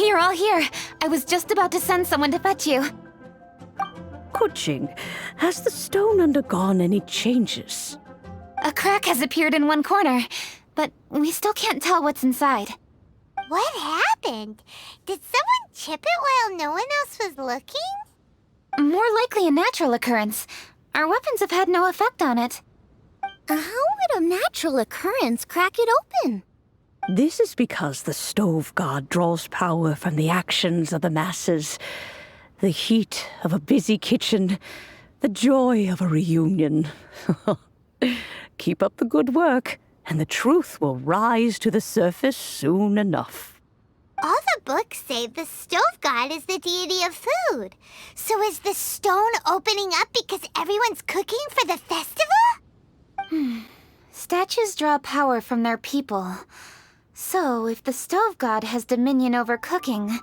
You're all here. I was just about to send someone to fetch you. Kuching, has the stone undergone any changes? A crack has appeared in one corner, but we still can't tell what's inside. What happened? Did someone chip it while no one else was looking? More likely a natural occurrence. Our weapons have had no effect on it. How would a natural occurrence crack it open? This is because the stove god draws power from the actions of the masses, the heat of a busy kitchen, the joy of a reunion. Keep up the good work, and the truth will rise to the surface soon enough. All the books say the stove god is the deity of food. So is the stone opening up because everyone's cooking for the festival? Statues draw power from their people. So, if the stove god has dominion over cooking,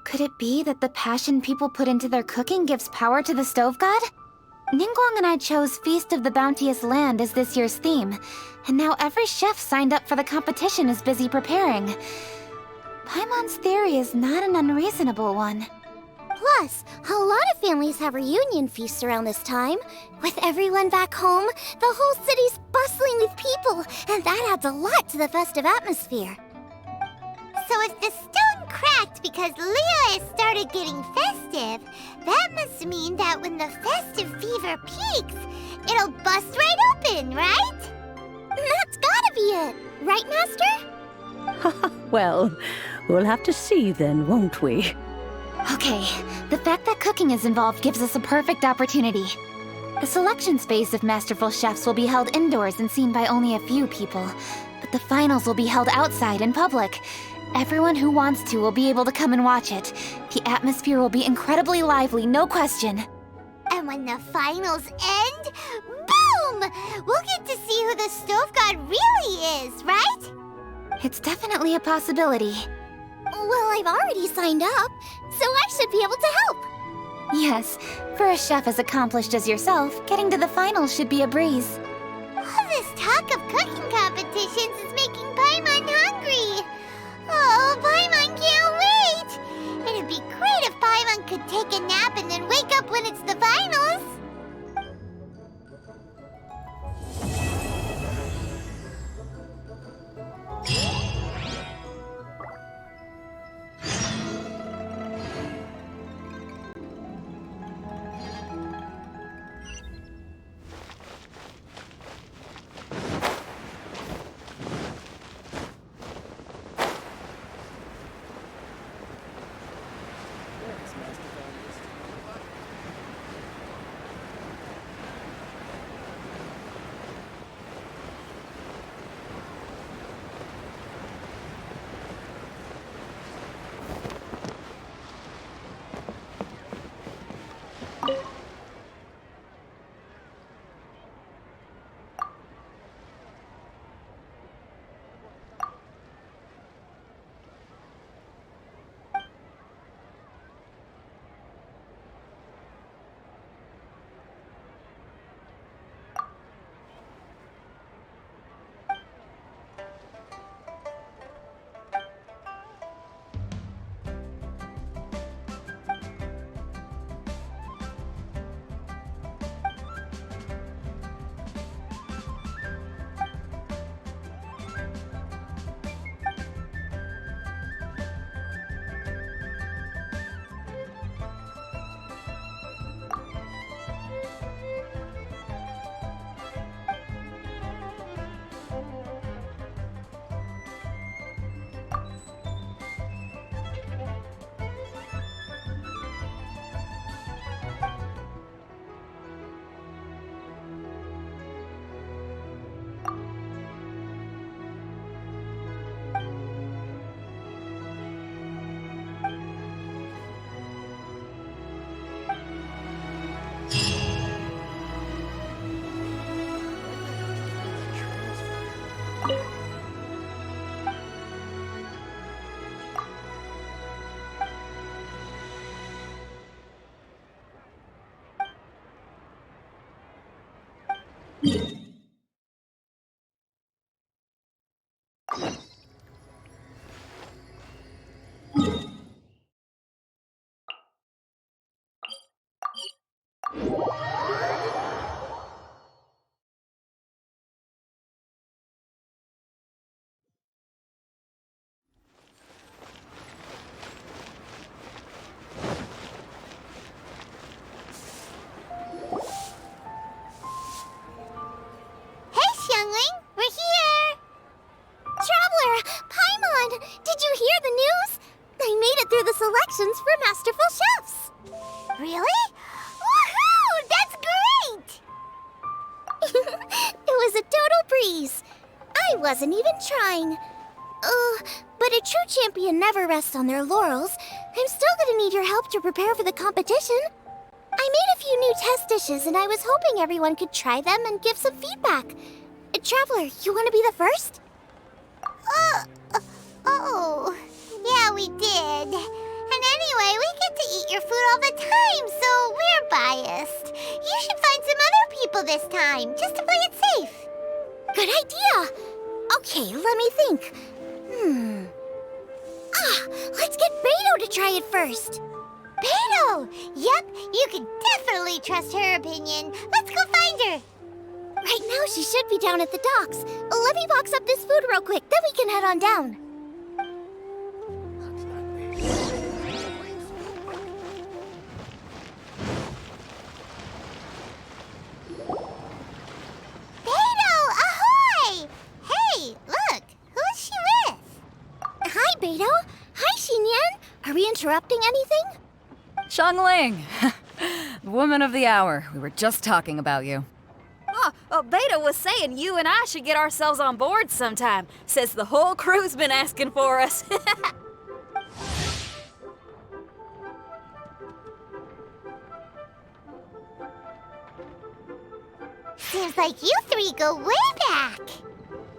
could it be that the passion people put into their cooking gives power to the stove god? Ningguang and I chose Feast of the Bounteous Land as this year's theme, and now every chef signed up for the competition is busy preparing. Paimon's theory is not an unreasonable one. Plus, a lot of families have reunion feasts around this time. With everyone back home, the whole city's bustling with people, and that adds a lot to the festive atmosphere. So if the stone cracked because Liyue started getting festive, that must mean that when the festive fever peaks, it'll bust right open, right? That's gotta be it, right, Master? Well, we'll have to see then, won't we? Okay, the fact that cooking is involved gives us a perfect opportunity. The selection phase of masterful chefs will be held indoors and seen by only a few people, but the finals will be held outside in public. Everyone who wants to will be able to come and watch it. The atmosphere will be incredibly lively, no question. And And when the finals end, boom! We'll get to see who the stove god really is, right? It's definitely a possibility. Well, I've already signed up, so I should be able to help. Yes, for a chef as accomplished as yourself, getting to the finals should be a breeze. All this talk of cooking competitions is making Paimon hungry. Oh, Paimon can't wait! It'd be great if Paimon could take a nap and then wake up when it's the finals. selections for masterful chefs. Really? Woohoo! That's great! It was a total breeze. I wasn't even trying. But a true champion never rests on their laurels. I'm still gonna need your help to prepare for the competition. I made a few new test dishes, and I was hoping everyone could try them and give some feedback. Traveler, you want to be the first? Oh, yeah, we did. And anyway, we get to eat your food all the time, so we're biased. You should find some other people this time, just to play it safe. Good idea. Okay, let me think. Let's get Beto to try it first. Beto! Yep, you can definitely trust her opinion. Let's go find her. Right now, she should be down at the docks. Let me box up this food real quick, then we can head on down. Beto, ahoy! Hey, look, who's she with? Hi, Beto. Hi, Xinyan. Are we interrupting anything? Xiangling! Woman of the hour. We were just talking about you. Beto was saying you and I should get ourselves on board sometime. Says the whole crew's been asking for us. Seems like you three go way back.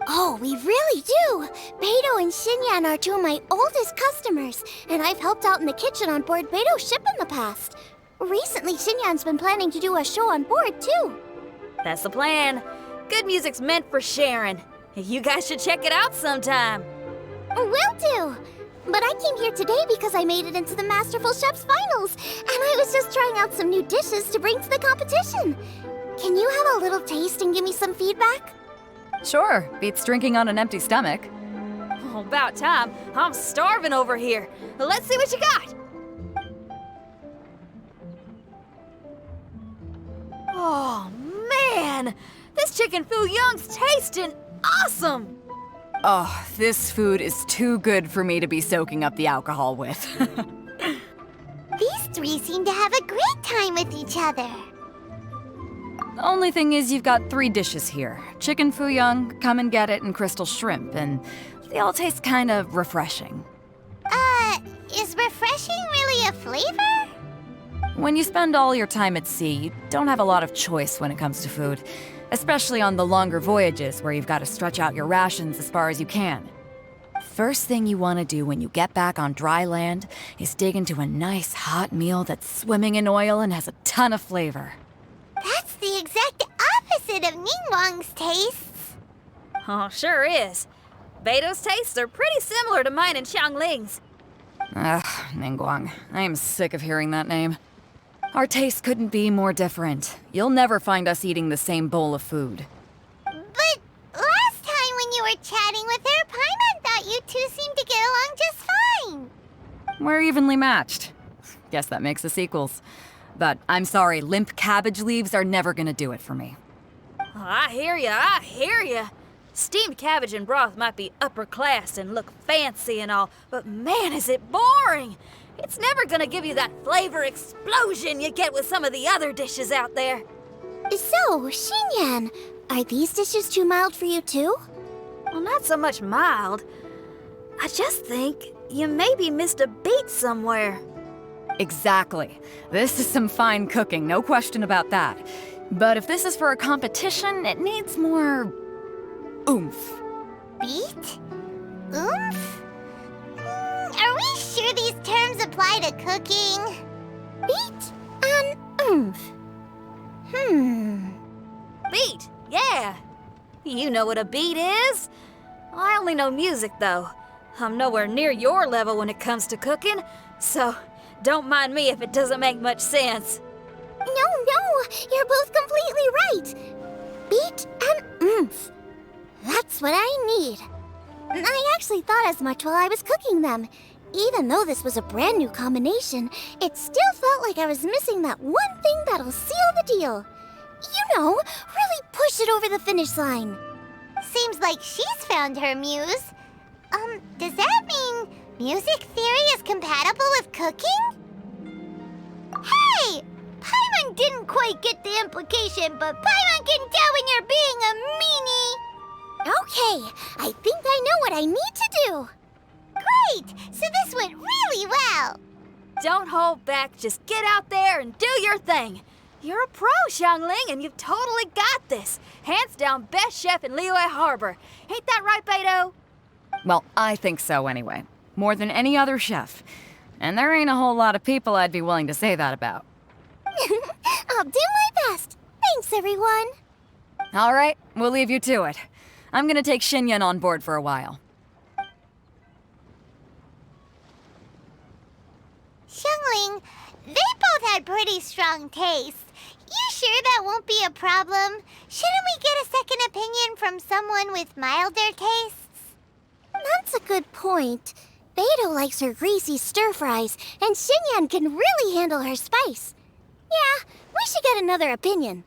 Oh, we really do! Beto and Xinyan are two of my oldest customers, and I've helped out in the kitchen on board Beto's ship in the past. Recently, Xinyan's been planning to do a show on board, too. That's the plan. Good music's meant for sharing. You guys should check it out sometime. Will do! But I came here today because I made it into the Masterful Chef's finals, and I was just trying out some new dishes to bring to the competition. Can you have a little taste and give me some feedback? Sure, beats drinking on an empty stomach. Oh, about time. I'm starving over here. Let's see what you got. Oh, man! This chicken fuyong's tasting awesome! Oh, this food is too good for me to be soaking up the alcohol with. These three seem to have a great time with each other. The only thing is you've got 3 dishes here. Chicken fuyong, come and get it, and crystal shrimp, and they all taste kind of refreshing. Is refreshing really a flavor? When you spend all your time at sea, you don't have a lot of choice when it comes to food, especially on the longer voyages where you've got to stretch out your rations as far as you can. First thing you want to do when you get back on dry land is dig into a nice hot meal that's swimming in oil and has a ton of flavor. That's the exact opposite of Ningguang's tastes. Oh, sure is. Beto's tastes are pretty similar to mine and Xiangling's. Ugh, Ningguang. I am sick of hearing that name. Our tastes couldn't be more different. You'll never find us eating the same bowl of food. But last time when you were chatting with her, Paimon thought you two seemed to get along just fine. We're evenly matched. Guess that makes us equals. But I'm sorry, limp cabbage leaves are never gonna do it for me. Oh, I hear ya. Steamed cabbage and broth might be upper class and look fancy and all, but man, is it boring! It's never gonna give you that flavor explosion you get with some of the other dishes out there. So, Xinyan, are these dishes too mild for you too? Well, not so much mild. I just think you maybe missed a beat somewhere. Exactly. This is some fine cooking, no question about that. But if this is for a competition, it needs more oomph. Beat? Oomph? Are we sure these terms apply to cooking? Beat and oomph. Beat, yeah. You know what a beat is? I only know music, though. I'm nowhere near your level when it comes to cooking, so don't mind me if it doesn't make much sense. No, you're both completely right. Beat and oomph. That's what I need. I actually thought as much while I was cooking them. Even though this was a brand new combination, it still felt like I was missing that one thing that'll seal the deal. You know, really push it over the finish line. Seems like she's found her muse. Does that mean music theory is compatible with cooking? Hey! Paimon didn't quite get the implication, but Paimon can tell when you're being a meanie. Okay, I think I know what I need to do. Great! So this went really well. Don't hold back, just get out there and do your thing. You're a pro, Xiangling, and you've totally got this. Hands down best chef in Liyue Harbor. Ain't that right, Beto? Well, I think so anyway. More than any other chef. And there ain't a whole lot of people I'd be willing to say that about. I'll do my best. Thanks, everyone. All right, we'll leave you to it. I'm gonna take Xinyan on board for a while. Xiangling, they both had pretty strong tastes. You sure that won't be a problem? Shouldn't we get a second opinion from someone with milder tastes? That's a good point. Beto likes her greasy stir-fries, and Xinyan can really handle her spice. Yeah, we should get another opinion.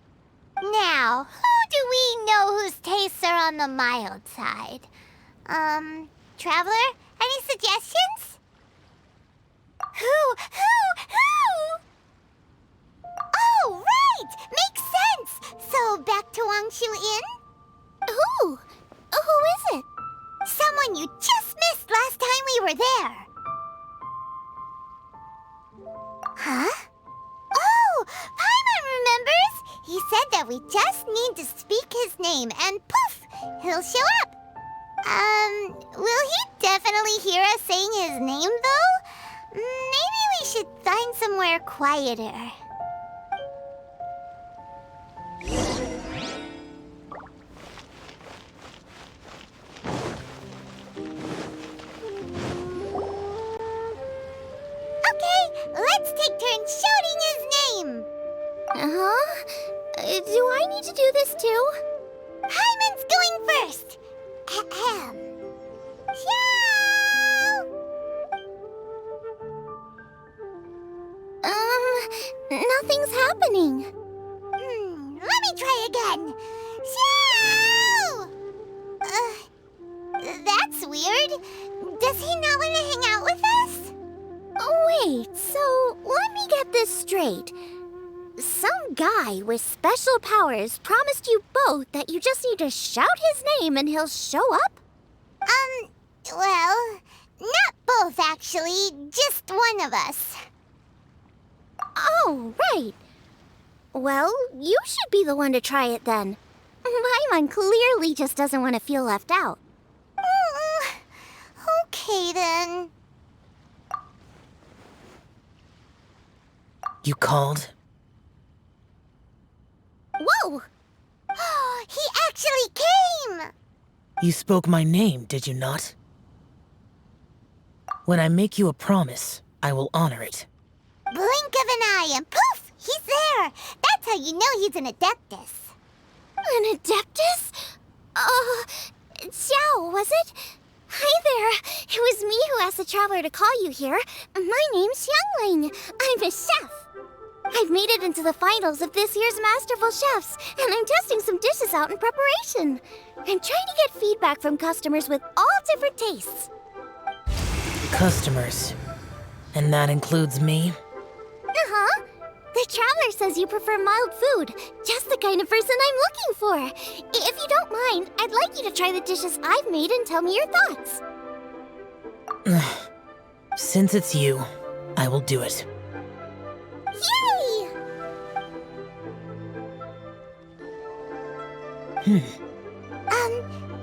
Now, who do we know whose tastes are on the mild side? Traveler, any suggestions? Who? Oh, right! Makes sense! So, back to Wangshu Inn? Who is it? Someone you just missed last time we were there. Huh? Oh, Paimon remembers! He said that we just need to speak his name, and poof, he'll show up. Will he definitely hear us saying his name, though? Maybe we should find somewhere quieter. Okay, let's take turns shouting his name. Do I need to do this too? Hyman's going first. Ahem. Nothing's happening. Let me try again. That's weird. Does he not want to hang out with us? Wait, so let me get this straight. Some guy with special powers promised you both that you just need to shout his name and he'll show up? Well, not both actually, just one of us. Oh, right. Well, you should be the one to try it then. Paimon clearly just doesn't want to feel left out. Okay then. You called? Whoa! He actually came! You spoke my name, did you not? When I make you a promise, I will honor it. Blink of an eye and poof! He's there! That's how you know he's an Adeptus. An Adeptus? Xiao, was it? Hi there. It was me who asked the Traveler to call you here. My name's Xiangling. I'm a chef. I've made it into the finals of this year's Masterful Chefs, and I'm testing some dishes out in preparation. I'm trying to get feedback from customers with all different tastes. Customers. And that includes me? Uh-huh. The Traveler says you prefer mild food, just the kind of person I'm looking for. If you don't mind, I'd like you to try the dishes I've made and tell me your thoughts. Since it's you, I will do it. Yay!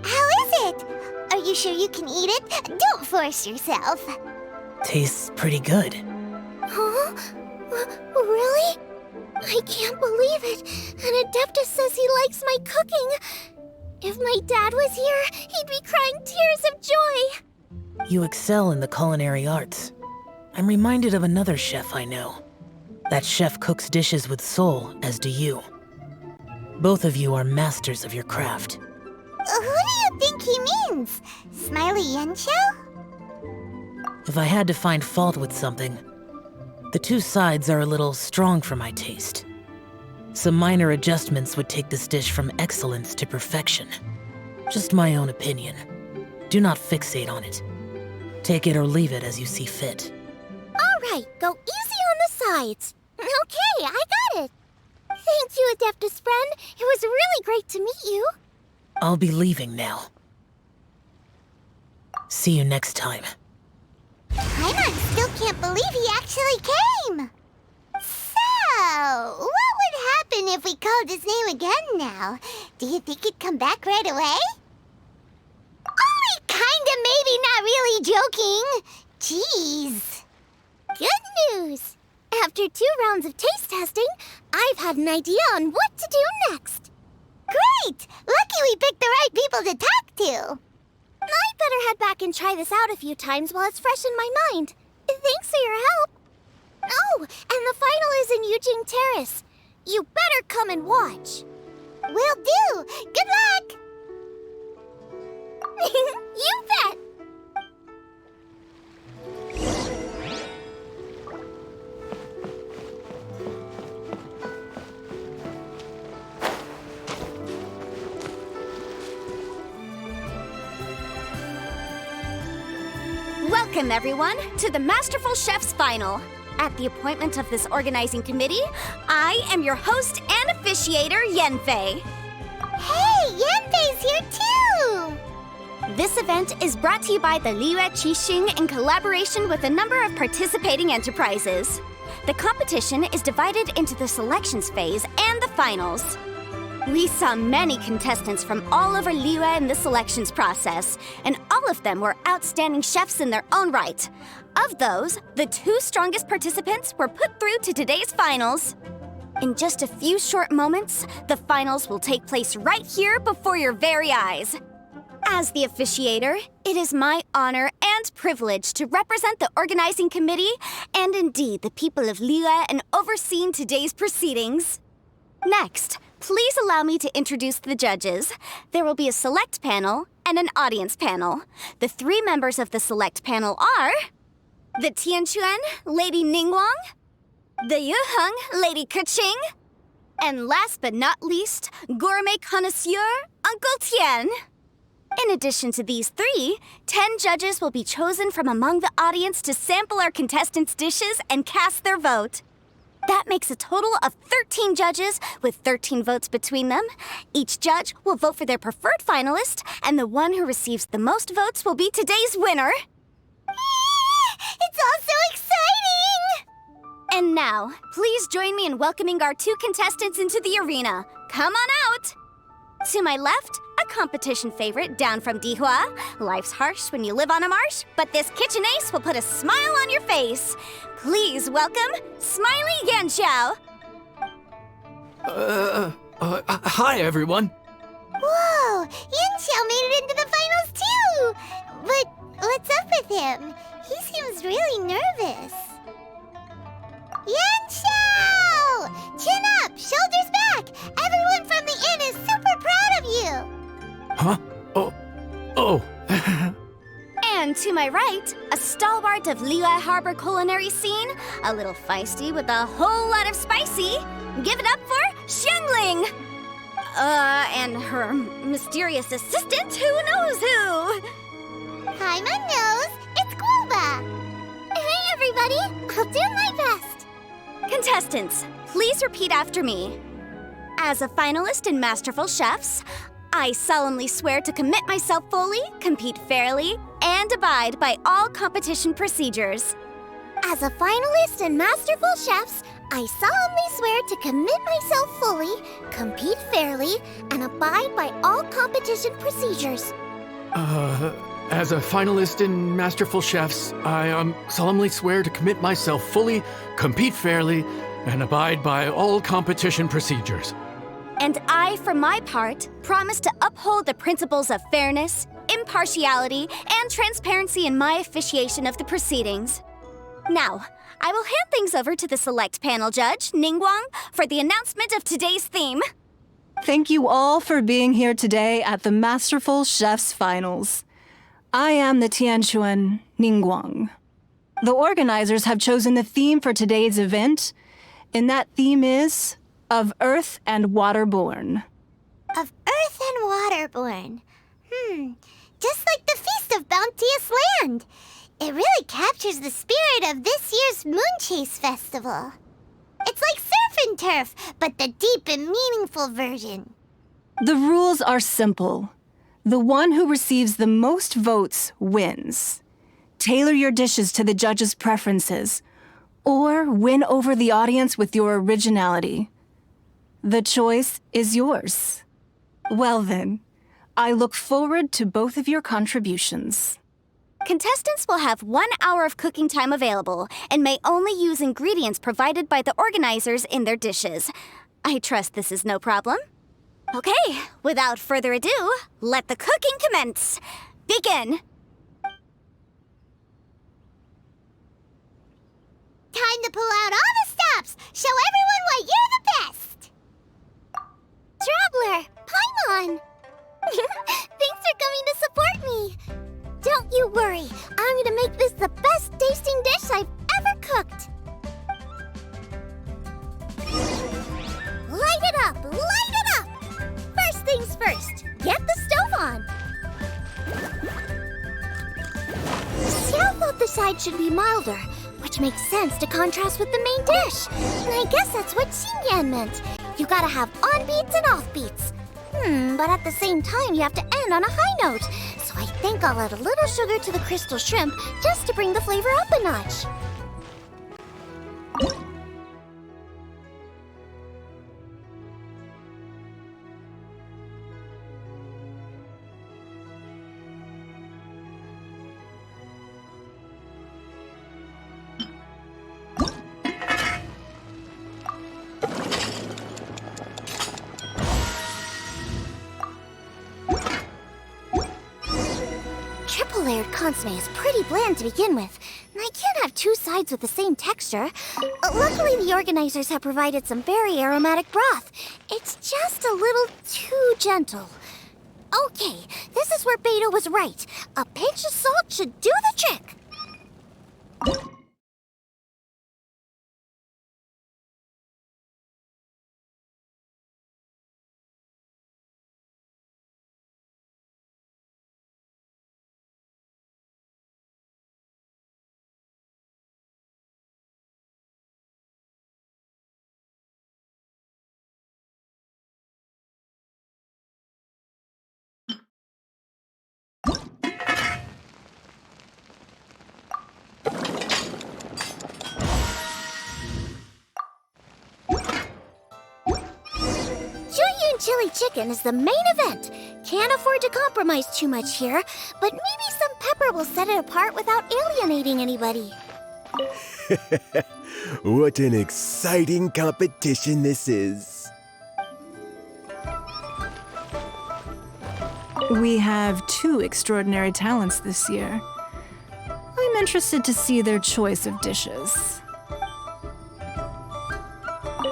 How is it? Are you sure you can eat it? Don't force yourself. Tastes pretty good. Huh? Really? I can't believe it. An Adeptus says he likes my cooking. If my dad was here, he'd be crying tears of joy. You excel in the culinary arts. I'm reminded of another chef I know. That chef cooks dishes with soul, as do you. Both of you are masters of your craft. Who do you think he means? Smiley Yancho? If I had to find fault with something, the two sides are a little strong for my taste. Some minor adjustments would take this dish from excellence to perfection. Just my own opinion. Do not fixate on it. Take it or leave it as you see fit. All right, go easy on the sides. Okay, I got it. Thank you, Adeptus friend. It was really great to meet you. I'll be leaving now. See you next time. Paimon still can't believe he actually came. So, what would happen if we called his name again now? Do you think he'd come back right away? Only kinda, maybe, not really joking. Jeez. Good news. After 2 rounds of taste testing, I've had an idea on what to do next. Great! Lucky we picked the right people to talk to. I'd better head back and try this out a few times while it's fresh in my mind. Thanks for your help. Oh, and the final is in Yujing Terrace. You better come and watch. Will do. Good luck. You bet. Welcome, everyone, to the Masterful Chef's Final. At the appointment of this organizing committee, I am your host and officiator, Yanfei. Hey, Yanfei's here too! This event is brought to you by the Liyue Qixing in collaboration with a number of participating enterprises. The competition is divided into the selections phase and the finals. We saw many contestants from all over Liyue in the selections process, and all of them were outstanding chefs in their own right. Of those, the 2 strongest participants were put through to today's finals. In just a few short moments, the finals will take place right here before your very eyes. As the officiator, it is my honor and privilege to represent the organizing committee and indeed the people of Liyue in overseeing today's proceedings. Next, please allow me to introduce the judges. There will be a select panel and an audience panel. The 3 members of the select panel are the Tianquan, Lady Ningguang, the Yuheng, Lady Keqing, and last but not least, gourmet connoisseur, Uncle Tian. In addition to these 3, 10 judges will be chosen from among the audience to sample our contestants' dishes and cast their vote. That makes a total of 13 judges with 13 votes between them. Each judge will vote for their preferred finalist, and the one who receives the most votes will be today's winner. It's all so exciting! And now, please join me in welcoming our 2 contestants into the arena. Come on out! To my left, a competition favorite down from Dihua. Life's harsh when you live on a marsh, but this kitchen ace will put a smile on your face. Please welcome Smiley Yanxiao. Hi, everyone. Whoa! Yanxiao made it into the finals too! But what's up with him? He seems really nervous. Yanxiao! Chin up! Shoulders back! Everyone from the inn is super proud of you! Huh? Oh. And to my right, a stalwart of Liyue Harbor culinary scene, a little feisty with a whole lot of spicy. Give it up for Xiangling! And her mysterious assistant, who knows who? Hi, my nose! It's Guoba! Hey, everybody! I'll do my best! Contestants, please repeat after me. As a finalist in Masterful Chefs, I solemnly swear to commit myself fully, compete fairly, and abide by all competition procedures. As a finalist in Masterful Chefs, I solemnly swear to commit myself fully, compete fairly, and abide by all competition procedures. As a finalist in Masterful Chefs, I solemnly swear to commit myself fully, compete fairly, and abide by all competition procedures. And I, for my part, promise to uphold the principles of fairness, impartiality, and transparency in my officiation of the proceedings. Now, I will hand things over to the select panel judge, Ningguang, for the announcement of today's theme. Thank you all for being here today at the Masterful Chefs Finals. I am the Tianquan Ningguang. The organizers have chosen the theme for today's event, and that theme is Of Earth and Waterborn. Of Earth and Waterborn. Just like the Feast of Bounteous Land. It really captures the spirit of this year's Moonchase festival. It's like surf and turf, but the deep and meaningful version. The rules are simple. The one who receives the most votes wins. Tailor your dishes to the judges' preferences, or win over the audience with your originality. The choice is yours. Well then, I look forward to both of your contributions. Contestants will have 1 hour of cooking time available and may only use ingredients provided by the organizers in their dishes. I trust this is no problem. Okay, without further ado, let the cooking commence. Begin. Time to pull out all the stops. Show everyone why you're the best. Traveler, Paimon. Thanks for coming to support me. Don't you worry. I'm gonna make this the best tasting dish I've ever cooked. Light it up! Light it up! First things first, get the stove on. Xiao thought the side should be milder, which makes sense to contrast with the main dish. And I guess that's what Xingyan meant. You gotta have on-beats and off-beats. But at the same time, you have to end on a high note. So I think I'll add a little sugar to the crystal shrimp just to bring the flavor up a notch. double-layered consomme is pretty bland to begin with, and I can't have two sides with the same texture. Luckily, the organizers have provided some very aromatic broth. It's just a little too gentle. Okay, this is where Beto was right. A pinch of salt should do the trick. Chili chicken is the main event. Can't afford to compromise too much here, but maybe some pepper will set it apart without alienating anybody. What an exciting competition this is. We have two extraordinary talents this year. I'm interested to see their choice of dishes.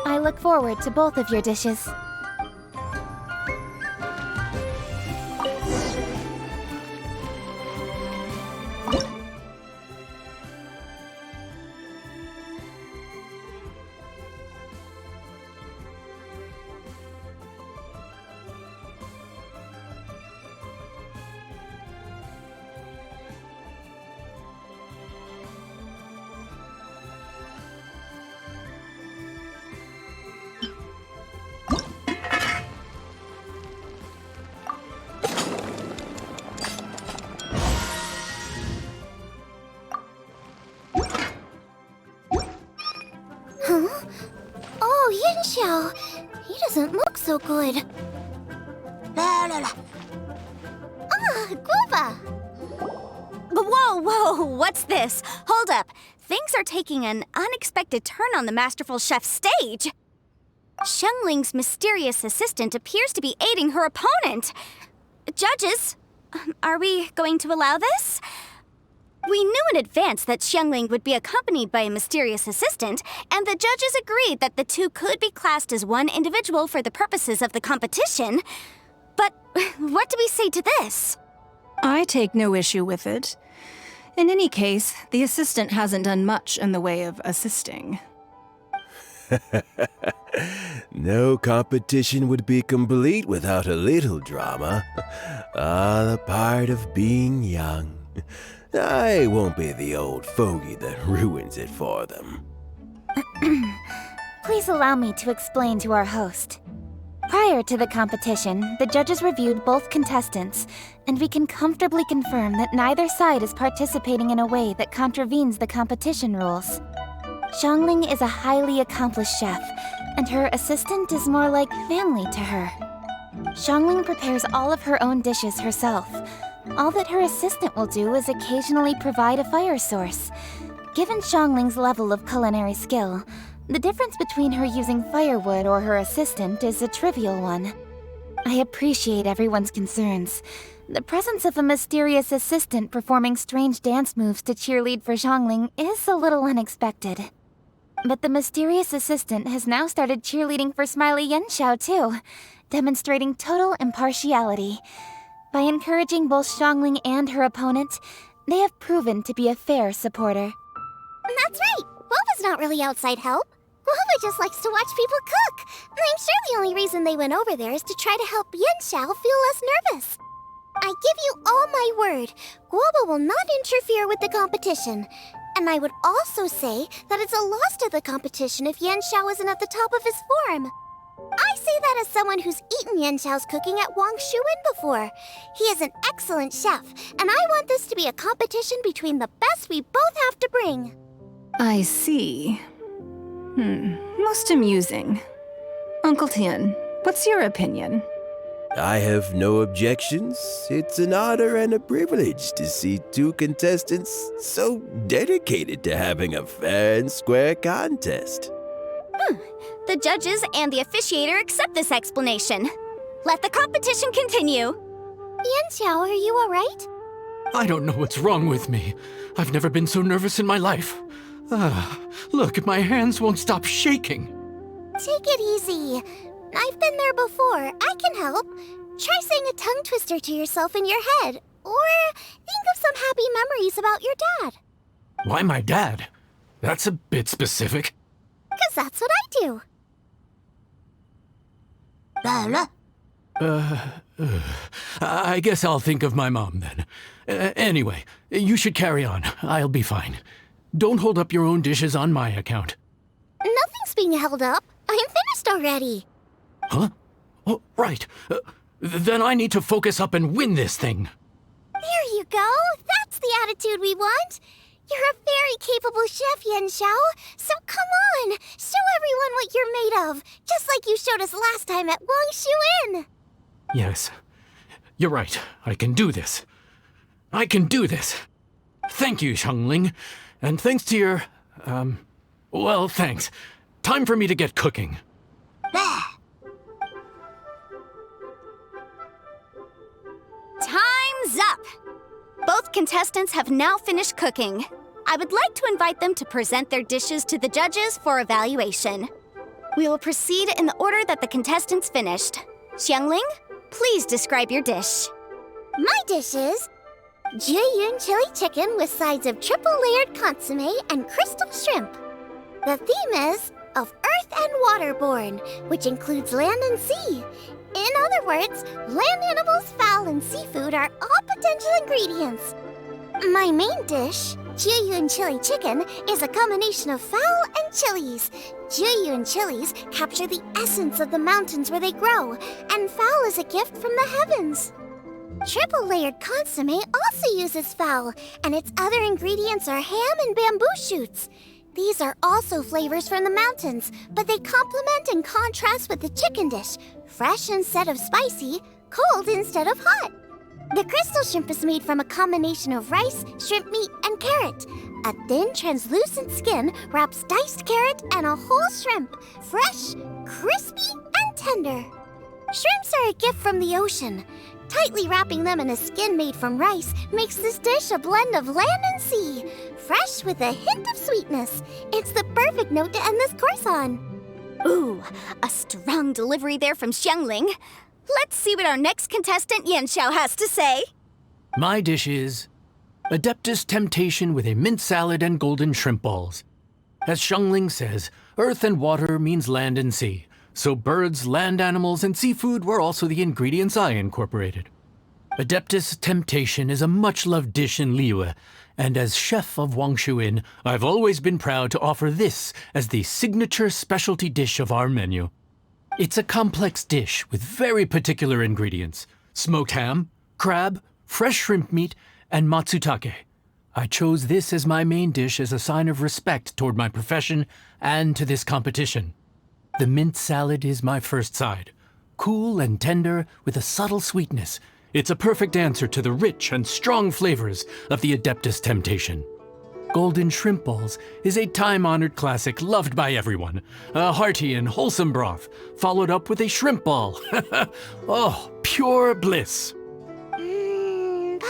I look forward to both of your dishes. Huh? Oh, Yinxiao. He doesn't look so good. Ah, Guava! Whoa, what's this? Hold up. Things are taking an unexpected turn on the masterful chef's stage. Xiangling's mysterious assistant appears to be aiding her opponent. Judges, are we going to allow this? We knew in advance that Xiangling would be accompanied by a mysterious assistant, and the judges agreed that the two could be classed as one individual for the purposes of the competition. But what do we say to this? I take no issue with it. In any case, the assistant hasn't done much in the way of assisting. No competition would be complete without a little drama. All a part of being young. I won't be the old fogey that ruins it for them. Please allow me to explain to our host. Prior to the competition, the judges reviewed both contestants, and we can comfortably confirm that neither side is participating in a way that contravenes the competition rules. Xiangling is a highly accomplished chef, and her assistant is more like family to her. Xiangling prepares all of her own dishes herself. All that her assistant will do is occasionally provide a fire source. Given Xiangling's level of culinary skill, the difference between her using firewood or her assistant is a trivial one. I appreciate everyone's concerns. The presence of a mysterious assistant performing strange dance moves to cheerlead for Xiangling is a little unexpected. But the mysterious assistant has now started cheerleading for Smiley Yinxiao too, demonstrating total impartiality. By encouraging both Xiangling and her opponent, they have proven to be a fair supporter. That's right. Guava's not really outside help. Guava just likes to watch people cook. I'm sure the only reason they went over there is to try to help Yinxiao feel less nervous. I give you all my word, Guava will not interfere with the competition. And I would also say that it's a loss to the competition if Yinxiao isn't at the top of his form. I say that as someone who's eaten Yinxiao's cooking at Wang Shuwen before. He is an excellent chef, and I want this to be a competition between the best we both have to bring. I see. Most amusing. Uncle Tian, what's your opinion? I have no objections. It's an honor and a privilege to see two contestants so dedicated to having a fair and square contest. The judges and the officiator accept this explanation. Let the competition continue. Yinxiao, are you alright? I don't know what's wrong with me. I've never been so nervous in my life. Look, my hands won't stop shaking. Take it easy. I've been there before. I can help. Try saying a tongue twister to yourself in your head. Or think of some happy memories about your dad. Why my dad? That's a bit specific. 'Cause that's what I do. I guess I'll think of my mom then. Anyway, you should carry on. I'll be fine. Don't hold up your own dishes on my account. Nothing's being held up. I'm finished already. Huh? Oh, right. Then I need to focus up and win this thing. There you go. That's the attitude we want. You're a very capable chef, Yan Xiao. So come on, show everyone what you're made of, just like you showed us last time at Wang Shuin. Yes, you're right. I can do this. I can do this. Thank you, Xiangling. And thanks to your, well, thanks. Time for me to get cooking. Time's up! Both contestants have now finished cooking. I would like to invite them to present their dishes to the judges for evaluation. We will proceed in the order that the contestants finished. Xiangling, please describe your dish. My dish is Jiyun chili chicken with sides of triple-layered consomme and crystal shrimp. The theme is of earth and waterborne, which includes land and sea. In other words, land animals, fowl, and seafood are all potential ingredients. My main dish, Jiyun chili chicken, is a combination of fowl and chilies. Jiyun chilies capture the essence of the mountains where they grow, and fowl is a gift from the heavens. Triple-layered consomme also uses fowl, and its other ingredients are ham and bamboo shoots. These are also flavors from the mountains, but they complement and contrast with the chicken dish, fresh instead of spicy, cold instead of hot. The crystal shrimp is made from a combination of rice, shrimp meat, and carrot. A thin, translucent skin wraps diced carrot and a whole shrimp, fresh, crispy, and tender. Shrimps are a gift from the ocean. Tightly wrapping them in a skin made from rice makes this dish a blend of land and sea, fresh with a hint of sweetness. It's the perfect note to end this course on. Ooh, a strong delivery there from Xiangling. Let's see what our next contestant Yan Xiao has to say. My dish is Adeptus Temptation with a mint salad and golden shrimp balls. As Xiangling says, earth and water means land and sea. So birds, land animals, and seafood were also the ingredients I incorporated. Adeptus Temptation is a much-loved dish in Liyue, and as chef of Wang Shuin, I've always been proud to offer this as the signature specialty dish of our menu. It's a complex dish with very particular ingredients: smoked ham, crab, fresh shrimp meat, and matsutake. I chose this as my main dish as a sign of respect toward my profession and to this competition. The mint salad is my first side. Cool and tender with a subtle sweetness, it's a perfect answer to the rich and strong flavors of the Adeptus Temptation. Golden shrimp balls is a time-honored classic loved by everyone. A hearty and wholesome broth, followed up with a shrimp ball. Oh, pure bliss. Paimon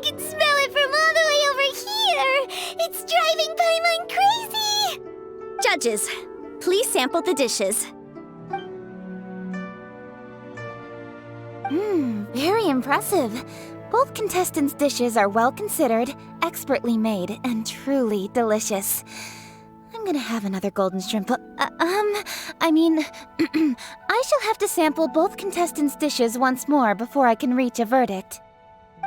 can smell it from all the way over here. It's driving Paimon crazy. Judges, please sample the dishes. Very impressive. Both contestants' dishes are well considered, expertly made, and truly delicious. I'm gonna have another golden shrimp. I shall have to sample both contestants' dishes once more before I can reach a verdict.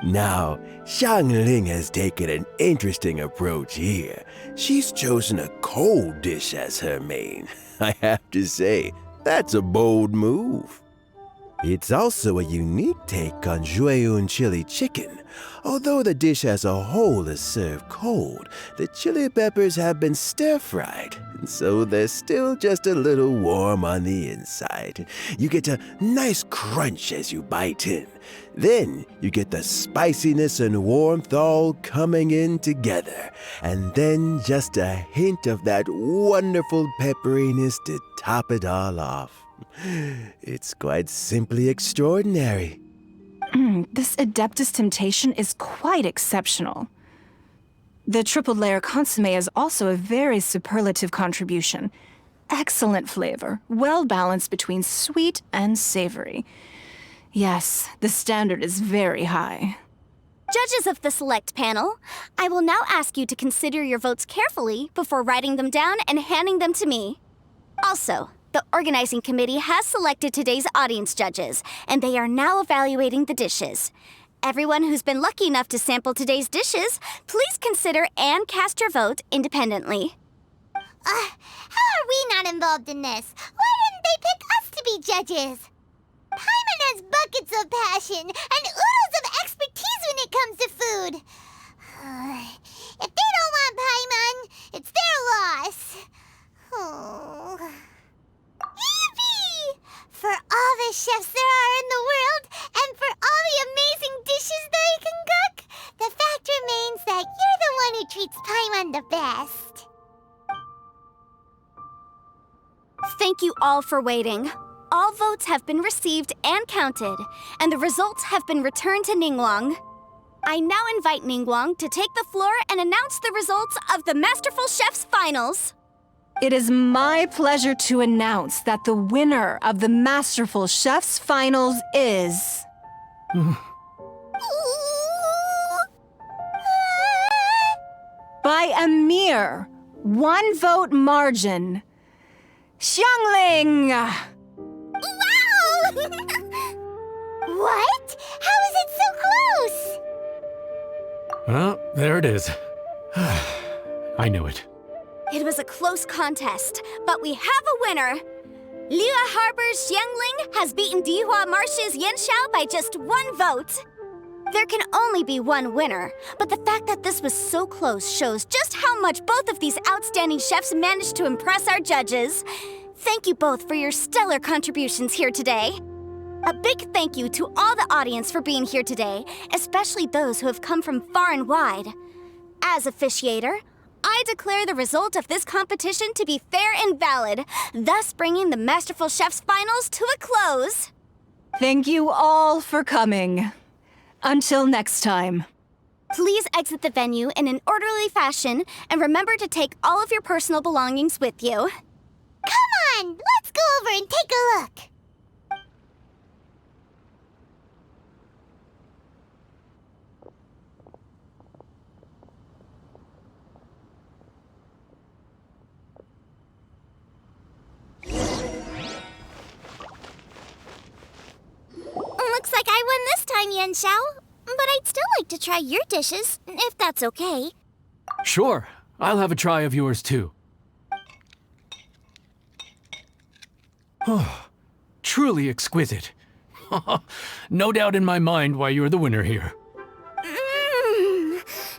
Now, Xiangling has taken an interesting approach here. She's chosen a cold dish as her main. I have to say, that's a bold move. It's also a unique take on Jueyun chili chicken. Although the dish as a whole is served cold, the chili peppers have been stir-fried, and so they're still just a little warm on the inside. You get a nice crunch as you bite in. Then you get the spiciness and warmth all coming in together, and then just a hint of that wonderful pepperiness to top it all off. It's quite simply extraordinary. opinion, this Adeptus Temptation is quite exceptional. The triple layer consomme is also a very superlative contribution. Excellent flavor, well balanced between sweet and savory. Yes, the standard is very high. Judges of the select panel, I will now ask you to consider your votes carefully before writing them down and handing them to me. Also, the organizing committee has selected today's audience judges, and they are now evaluating the dishes. Everyone who's been lucky enough to sample today's dishes, please consider and cast your vote independently. How are we not involved in this? Why didn't they pick us to be judges? Paimon has buckets of passion and oodles of expertise when it comes to food. If they don't want Paimon, it's their loss. Oh. Yippee! For all the chefs there are in the world, and for all the amazing dishes they can cook, the fact remains that you're the one who treats Paimon the best. Thank you all for waiting. All votes have been received and counted, and the results have been returned to Ningguang. I now invite Ningguang to take the floor and announce the results of the Masterful Chef's Finals. It is my pleasure to announce that the winner of the Masterful Chef's Finals is... by a mere 1 vote margin, Xiangling! Wow! What? How is it so close? Well, there it is. I knew it. It was a close contest, but we have a winner. Liyue Harbor's Xiangling has beaten Dihua Marsh's Yanxiao by just 1 vote. There can only be one winner, but the fact that this was so close shows just how much both of these outstanding chefs managed to impress our judges. Thank you both for your stellar contributions here today. A big thank you to all the audience for being here today, especially those who have come from far and wide. As officiator, I declare the result of this competition to be fair and valid, thus bringing the Masterful Chef's Finals to a close. Thank you all for coming. Until next time. Please exit the venue in an orderly fashion, and remember to take all of your personal belongings with you. Come on, let's go over and take a look. Looks like I won this time, Yanxiao. But I'd still like to try your dishes, if that's okay. Sure, I'll have a try of yours too. Oh, truly exquisite. No doubt in my mind why you're the winner here.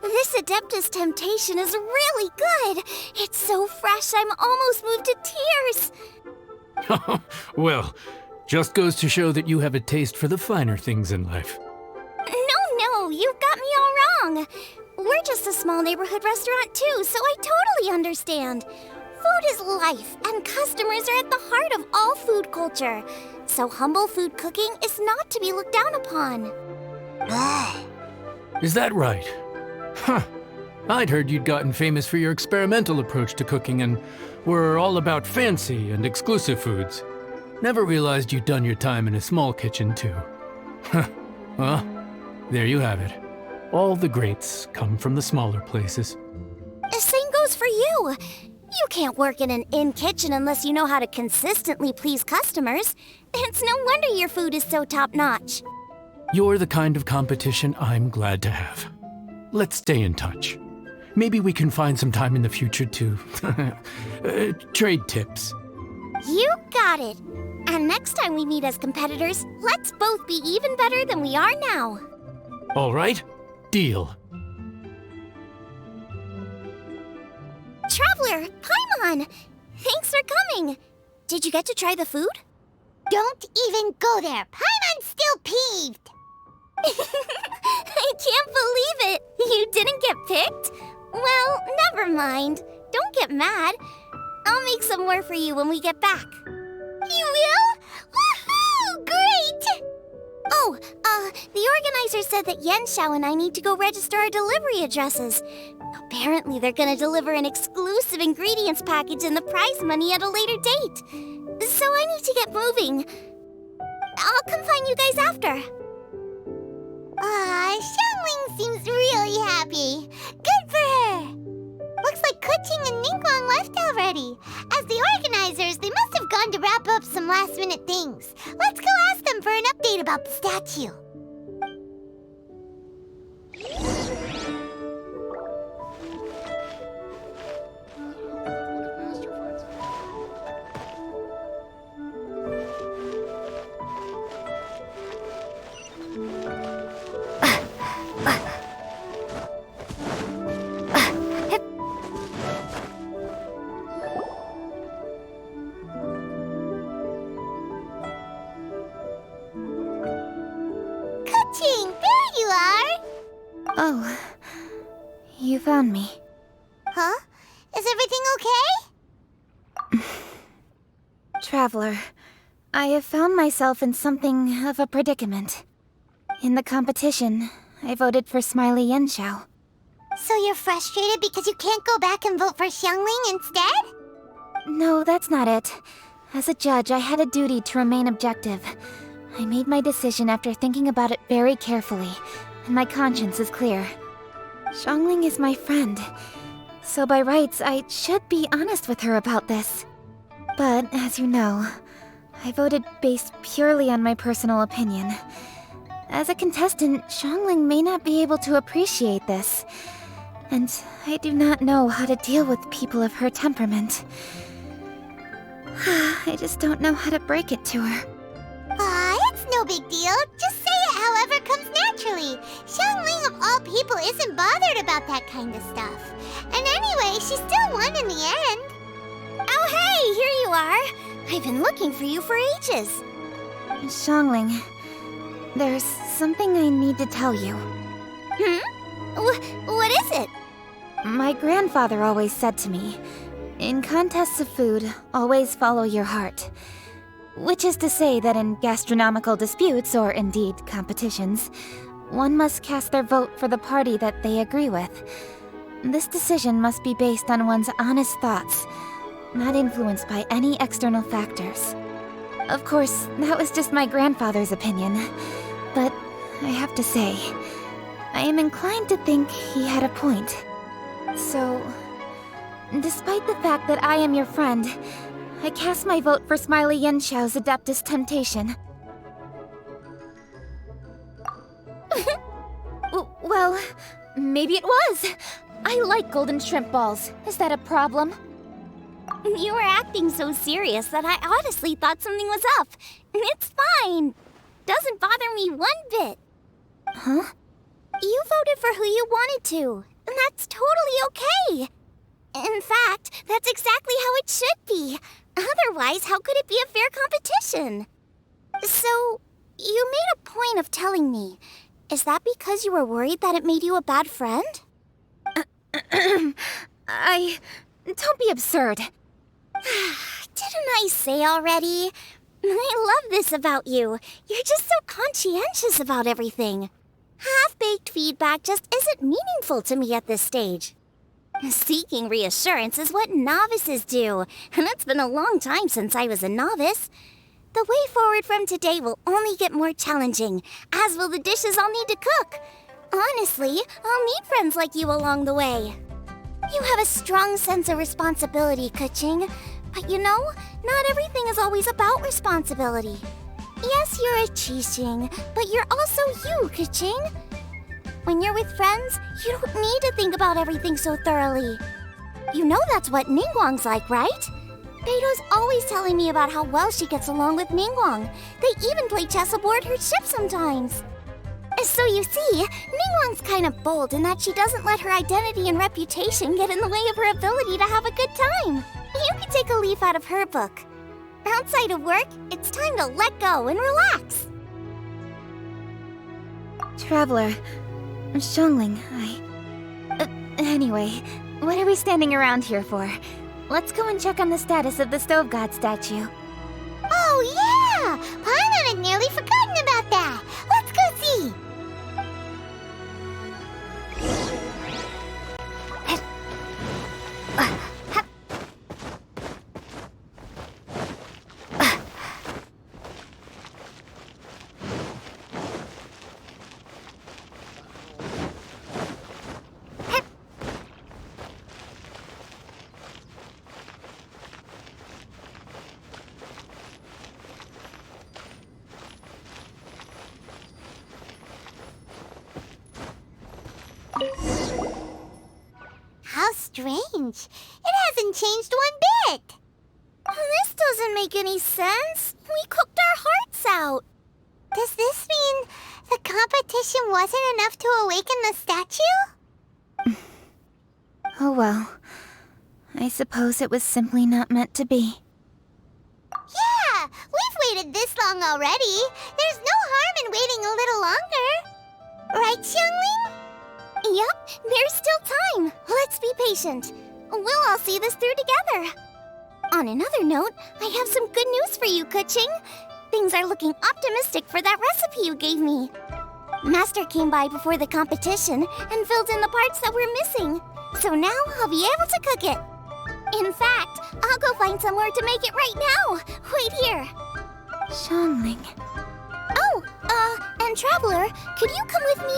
This Adeptus Temptation is really good. It's so fresh, I'm almost moved to tears. Well, just goes to show that you have a taste for the finer things in life. No, you've got me all wrong. We're just a small neighborhood restaurant too, so I totally understand. Food is life, and customers are at the heart of all food culture. So humble food cooking is not to be looked down upon. Is that right? Huh. I'd heard you'd gotten famous for your experimental approach to cooking and were all about fancy and exclusive foods. Never realized you'd done your time in a small kitchen, too. Well, there you have it. All the greats come from the smaller places. The same goes for you. You can't work in an inn kitchen unless you know how to consistently please customers. It's no wonder your food is so top-notch. You're the kind of competition I'm glad to have. Let's stay in touch. Maybe we can find some time in the future to trade tips. You got it. And next time we meet as competitors, let's both be even better than we are now. All right, deal. Traveler, Paimon! Thanks for coming. Did you get to try the food? Don't even go there. Paimon's still peeved. I can't believe it. You didn't get picked? Well, never mind. Don't get mad. I'll make some more for you when we get back. You will? Woohoo! Great! Oh, The organizer said that Yenshao and I need to go register our delivery addresses. Apparently, they're gonna deliver an exclusive ingredients package and the prize money at a later date. So I need to get moving. I'll come find you guys after. Xiangling seems really happy. Good for her. Looks like Kuching and Ningguang left already. As the organizers, they must have gone to wrap up some last-minute things. Let's go ask them for an update about the statue. Oh, you found me. Huh? Is everything okay? Traveler, I have found myself in something of a predicament. In the competition, I voted for Smiley Yenshao. So you're frustrated because you can't go back and vote for Xiangling instead? No, that's not it. As a judge, I had a duty to remain objective. I made my decision after thinking about it very carefully, and my conscience is clear. Xiangling is my friend, so by rights, I should be honest with her about this. But, as you know, I voted based purely on my personal opinion. As a contestant, Xiangling may not be able to appreciate this, and I do not know how to deal with people of her temperament. I just don't know how to break it to her. It's no big deal. Just say it however comes naturally. Xiangling of all people isn't bothered about that kind of stuff. And anyway, she still won in the end. Oh hey, here you are. I've been looking for you for ages. Xiangling, there's something I need to tell you. What is it? My grandfather always said to me, in contests of food, always follow your heart. Which is to say that in gastronomical disputes, or indeed competitions, one must cast their vote for the party that they agree with. This decision must be based on one's honest thoughts, not influenced by any external factors. Of course, that was just my grandfather's opinion, but I have to say, I am inclined to think he had a point. So, despite the fact that I am your friend, I cast my vote for Smiley Yenshao's Adeptus Temptation. Well, maybe it was. I like golden shrimp balls. Is that a problem? You were acting so serious that I honestly thought something was up. It's fine. Doesn't bother me one bit. Huh? You voted for who you wanted to, and that's totally okay. In fact, that's exactly how it should be. Otherwise, how could it be a fair competition? So, you made a point of telling me. Is that because you were worried that it made you a bad friend? Don't be absurd. Didn't I say already? I love this about you. You're just so conscientious about everything. Half-baked feedback just isn't meaningful to me at this stage. Seeking reassurance is what novices do, and it's been a long time since I was a novice. The way forward from today will only get more challenging, as will the dishes I'll need to cook. Honestly, I'll need friends like you along the way. You have a strong sense of responsibility, Kuching. But you know, not everything is always about responsibility. Yes, you're a Qixing, but you're also you, Kuching. When you're with friends, you don't need to think about everything so thoroughly. You know that's what Ningguang's like, right? Beto's always telling me about how well she gets along with Ningguang. They even play chess aboard her ship sometimes. So you see, Ningguang's kind of bold in that she doesn't let her identity and reputation get in the way of her ability to have a good time. You could take a leaf out of her book. Outside of work, it's time to let go and relax. Traveler, Xiangling, anyway, what are we standing around here for? Let's go and check on the status of the Stove God statue. Oh yeah! Paimon had nearly forgotten about that. Let's go see. strange. It hasn't changed one bit. This doesn't make any sense. We cooked our hearts out. Does this mean the competition wasn't enough to awaken the statue? Oh well. I suppose it was simply not meant to be. Yeah, we've waited this long already. There's no harm in waiting a little longer. Right, Xiangling? Yep, there's still time. Let's be patient. We'll all see this through together. On another note, I have some good news for you, Kuching. Things are looking optimistic for that recipe you gave me. Master came by before the competition and filled in the parts that were missing. So now I'll be able to cook it. In fact, I'll go find somewhere to make it right now. Wait here. Xiangling. Oh, and Traveler, could you come with me?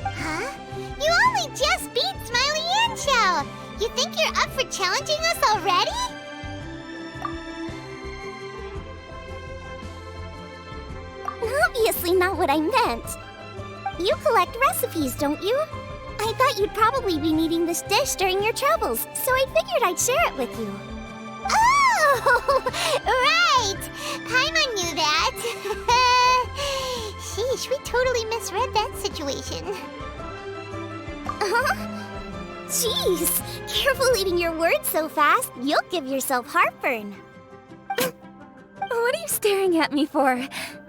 Huh? You only just beat Smiley and Xiao. You think you're up for challenging us already? Obviously not what I meant. You collect recipes, don't you? I thought you'd probably be needing this dish during your travels, so I figured I'd share it with you. Oh, right! Paimon knew that. Sheesh, we totally misread that situation. Jeez, careful eating your words so fast. You'll give yourself heartburn. What are you staring at me for?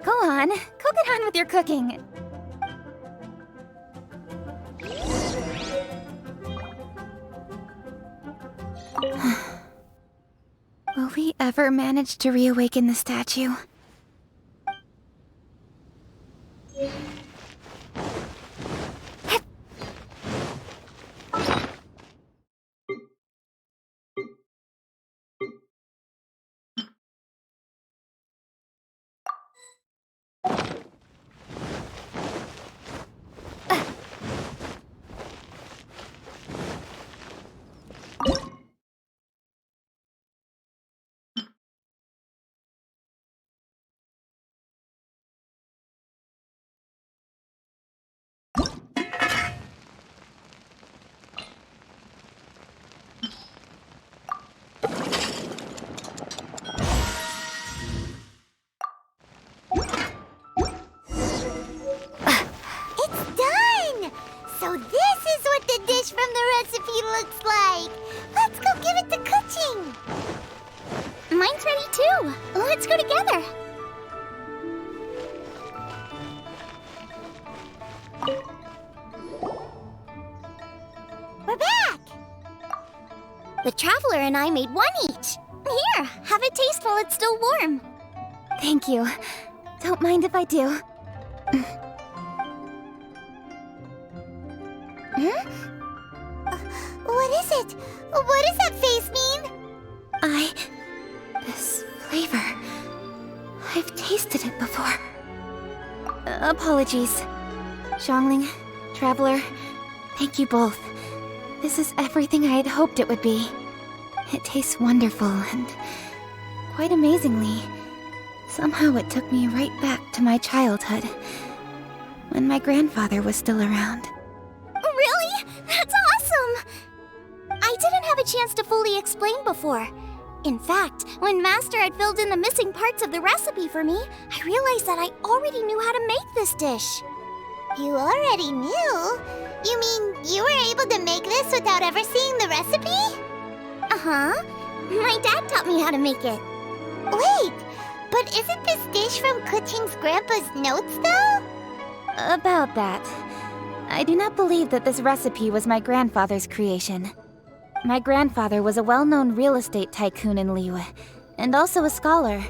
Go on, go get on with your cooking. Will we ever manage to reawaken the statue? So this is what the dish from the recipe looks like. Let's go give it to Kuching. Mine's ready too. Let's go together. We're back. The Traveler and I made one each. Here, have a taste while it's still warm. Thank you. Don't mind if I do. What is it? What does that face mean? This flavor... I've tasted it before. Apologies. Xiangling, Traveler, thank you both. This is everything I had hoped it would be. It tastes wonderful and... quite amazingly, somehow it took me right back to my childhood, when my grandfather was still around. Really? That's awesome! I didn't have a chance to fully explain before. In fact, when Master had filled in the missing parts of the recipe for me, I realized that I already knew how to make this dish. You already knew? You mean you were able to make this without ever seeing the recipe? Uh-huh. My dad taught me how to make it. Wait, but isn't this dish from Kuching's grandpa's notes, though? About that. I do not believe that this recipe was my grandfather's creation. My grandfather was a well-known real estate tycoon in Liyue, and also a scholar.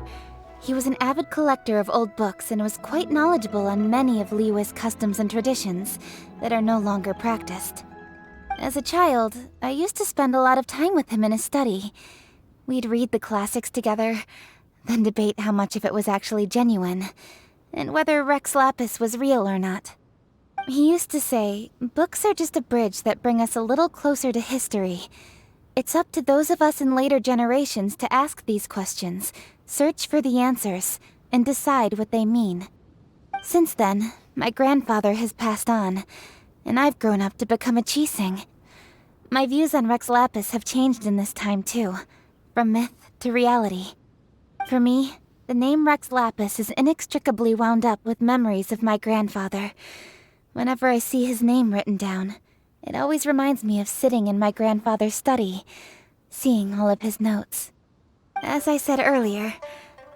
He was an avid collector of old books and was quite knowledgeable on many of Liyue's customs and traditions that are no longer practiced. As a child, I used to spend a lot of time with him in his study. We'd read the classics together, then debate how much of it was actually genuine, and whether Rex Lapis was real or not. He used to say, books are just a bridge that bring us a little closer to history. It's up to those of us in later generations to ask these questions, search for the answers, and decide what they mean. Since then, my grandfather has passed on, and I've grown up to become a Chising. My views on Rex Lapis have changed in this time too, from myth to reality. For me, the name Rex Lapis is inextricably wound up with memories of my grandfather. Whenever I see his name written down, it always reminds me of sitting in my grandfather's study, seeing all of his notes. As I said earlier,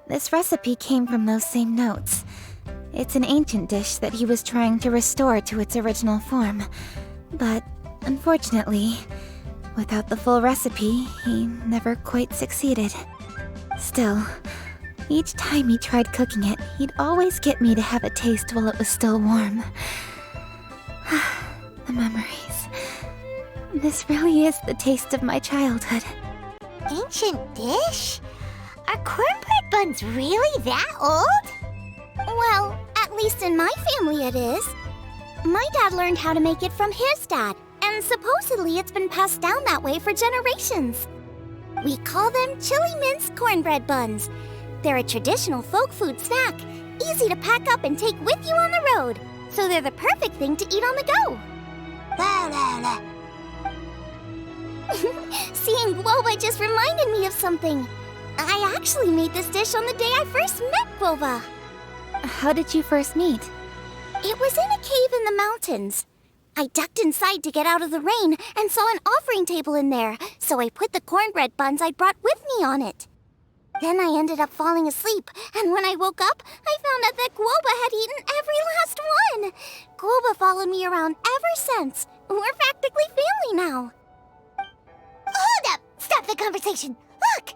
this recipe came from those same notes. It's an ancient dish that he was trying to restore to its original form. But, unfortunately, without the full recipe, he never quite succeeded. Still, each time he tried cooking it, he'd always get me to have a taste while it was still warm. The memories. This really is the taste of my childhood. Ancient dish? Are cornbread buns really that old? Well, at least in my family it is. My dad learned how to make it from his dad, and supposedly it's been passed down that way for generations. We call them chili mince cornbread buns. They're a traditional folk food snack, easy to pack up and take with you on the road, so they're the perfect thing to eat on the go. Seeing Guoba just reminded me of something. I actually made this dish on the day I first met Guoba. How did you first meet? It was in a cave in the mountains. I ducked inside to get out of the rain and saw an offering table in there, so I put the cornbread buns I'd brought with me on it. Then I ended up falling asleep, and when I woke up, I found out that Guoba had eaten every last one. Guoba followed me around ever since. We're practically family now. Hold up! Stop the conversation! Look!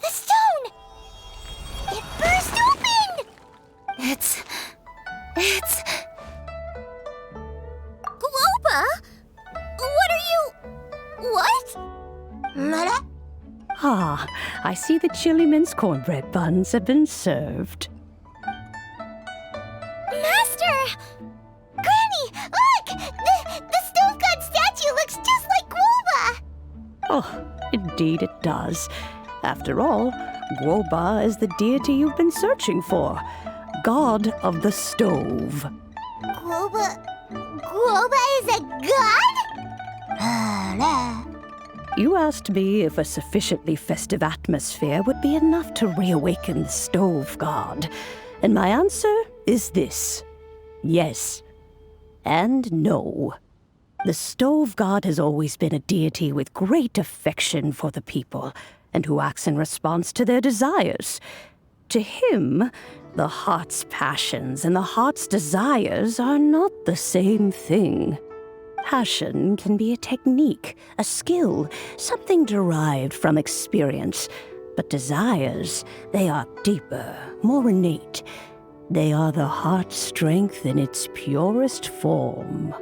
The stone! It burst open! It's... Guoba? What are you... What? Mother? Ah, I see the chili mince cornbread buns have been served. Master! Granny, look! The stove god statue looks just like Guoba! Oh, indeed it does. After all, Guoba is the deity you've been searching for. God of the stove. Guoba is a god? You asked me if a sufficiently festive atmosphere would be enough to reawaken the stove god. And my answer is this. Yes. And no. The stove god has always been a deity with great affection for the people, and who acts in response to their desires. To him, the heart's passions and the heart's desires are not the same thing. Passion can be a technique, a skill, something derived from experience. But desires, they are deeper, more innate. They are the heart's strength in its purest form.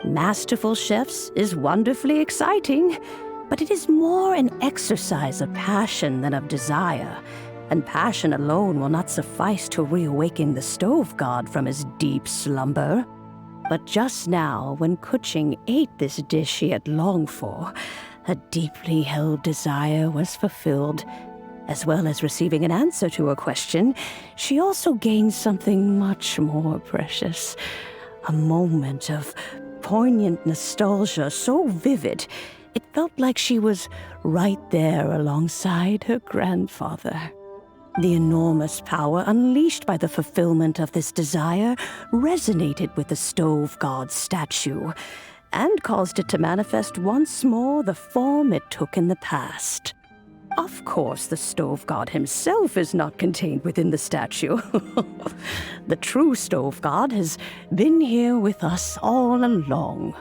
Masterful chefs is wonderfully exciting, but it is more an exercise of passion than of desire. And passion alone will not suffice to reawaken the stove god from his deep slumber. But just now, when Kuching ate this dish she had longed for, a deeply held desire was fulfilled. As well as receiving an answer to her question, she also gained something much more precious. A moment of poignant nostalgia so vivid, it felt like she was right there alongside her grandfather. The enormous power unleashed by the fulfillment of this desire resonated with the stove god's statue and caused it to manifest once more the form it took in the past. Of course, the stove god himself is not contained within the statue. The true stove god has been here with us all along.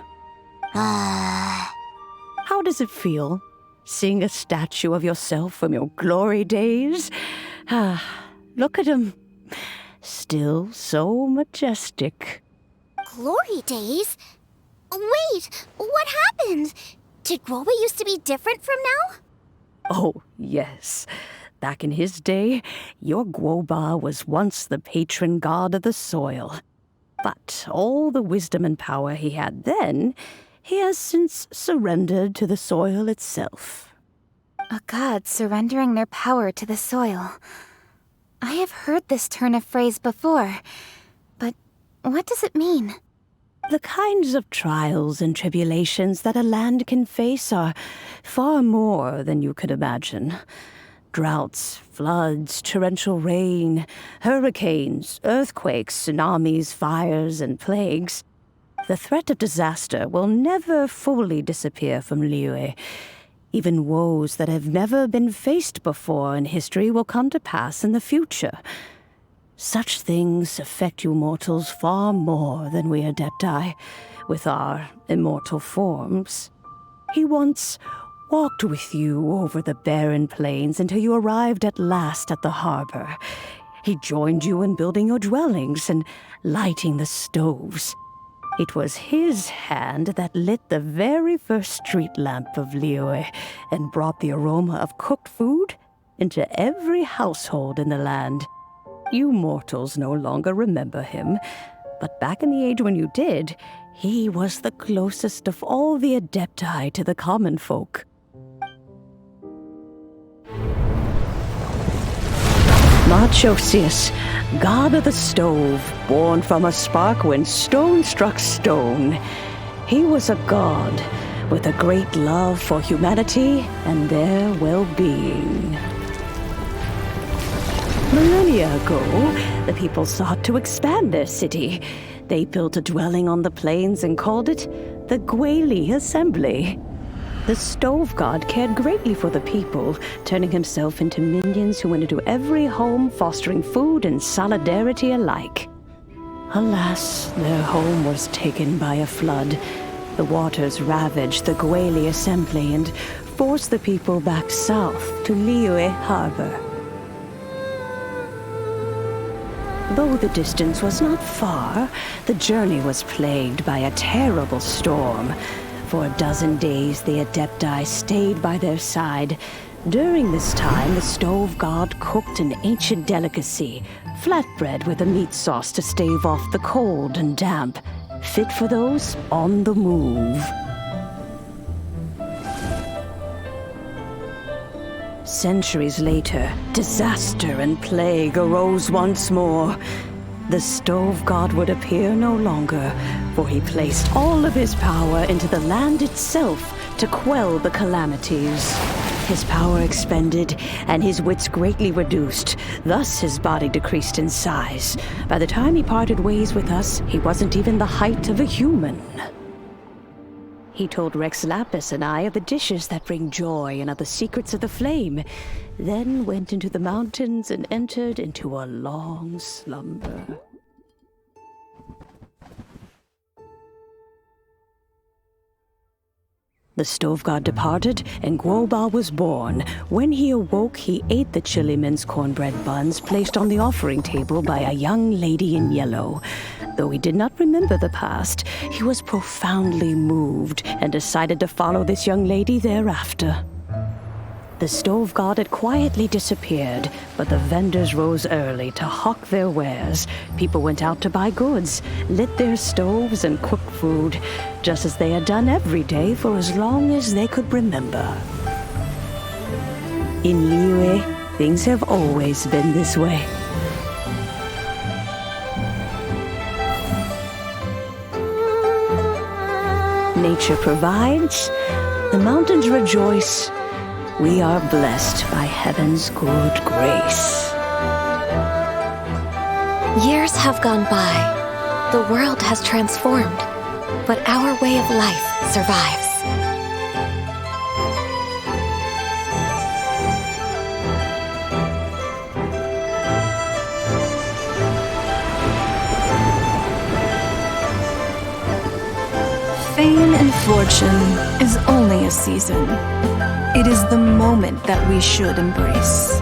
How does it feel, seeing a statue of yourself from your glory days? Look at him. Still so majestic. Glory days? Wait, what happened? Did Guoba used to be different from now? Oh, yes. Back in his day, your Guoba was once the patron god of the soil. But all the wisdom and power he had then, he has since surrendered to the soil itself. A god surrendering their power to the soil. I have heard this turn of phrase before, but what does it mean? The kinds of trials and tribulations that a land can face are far more than you could imagine. Droughts, floods, torrential rain, hurricanes, earthquakes, tsunamis, fires, and plagues. The threat of disaster will never fully disappear from Liyue. Even woes that have never been faced before in history will come to pass in the future. Such things affect you mortals far more than we Adepti, with our immortal forms. He once walked with you over the barren plains until you arrived at last at the harbor. He joined you in building your dwellings and lighting the stoves. It was his hand that lit the very first street lamp of Liyue and brought the aroma of cooked food into every household in the land. You mortals no longer remember him, but back in the age when you did, he was the closest of all the Adepti to the common folk. Moonchase, god of the stove, born from a spark when stone struck stone. He was a god with a great love for humanity and their well-being. Millennia ago, the people sought to expand their city. They built a dwelling on the plains and called it the Gweli Assembly. The stove god cared greatly for the people, turning himself into minions who went into every home, fostering food and solidarity alike. Alas, their home was taken by a flood. The waters ravaged the Gweli Assembly and forced the people back south to Liyue Harbor. Though the distance was not far, the journey was plagued by a terrible storm. For a dozen days, the Adepti stayed by their side. During this time, the stove god cooked an ancient delicacy, flatbread with a meat sauce to stave off the cold and damp, fit for those on the move. Centuries later, disaster and plague arose once more. The stove god would appear no longer, for he placed all of his power into the land itself to quell the calamities. His power expended, and his wits greatly reduced. Thus his body decreased in size. By the time he parted ways with us, he wasn't even the height of a human. He told Rex Lapis and I of the dishes that bring joy and of the secrets of the flame, then went into the mountains and entered into a long slumber. The stove god departed, and Guoba was born. When he awoke, he ate the Chiliman's cornbread buns placed on the offering table by a young lady in yellow. Though he did not remember the past, he was profoundly moved and decided to follow this young lady thereafter. The stove god had quietly disappeared, but the vendors rose early to hawk their wares. People went out to buy goods, lit their stoves, and cooked food, just as they had done every day for as long as they could remember. In Liyue, things have always been this way. Nature provides, the mountains rejoice. We are blessed by heaven's good grace. Years have gone by. The world has transformed, but our way of life survives. Fame and fortune is only a season. It is the moment that we should embrace.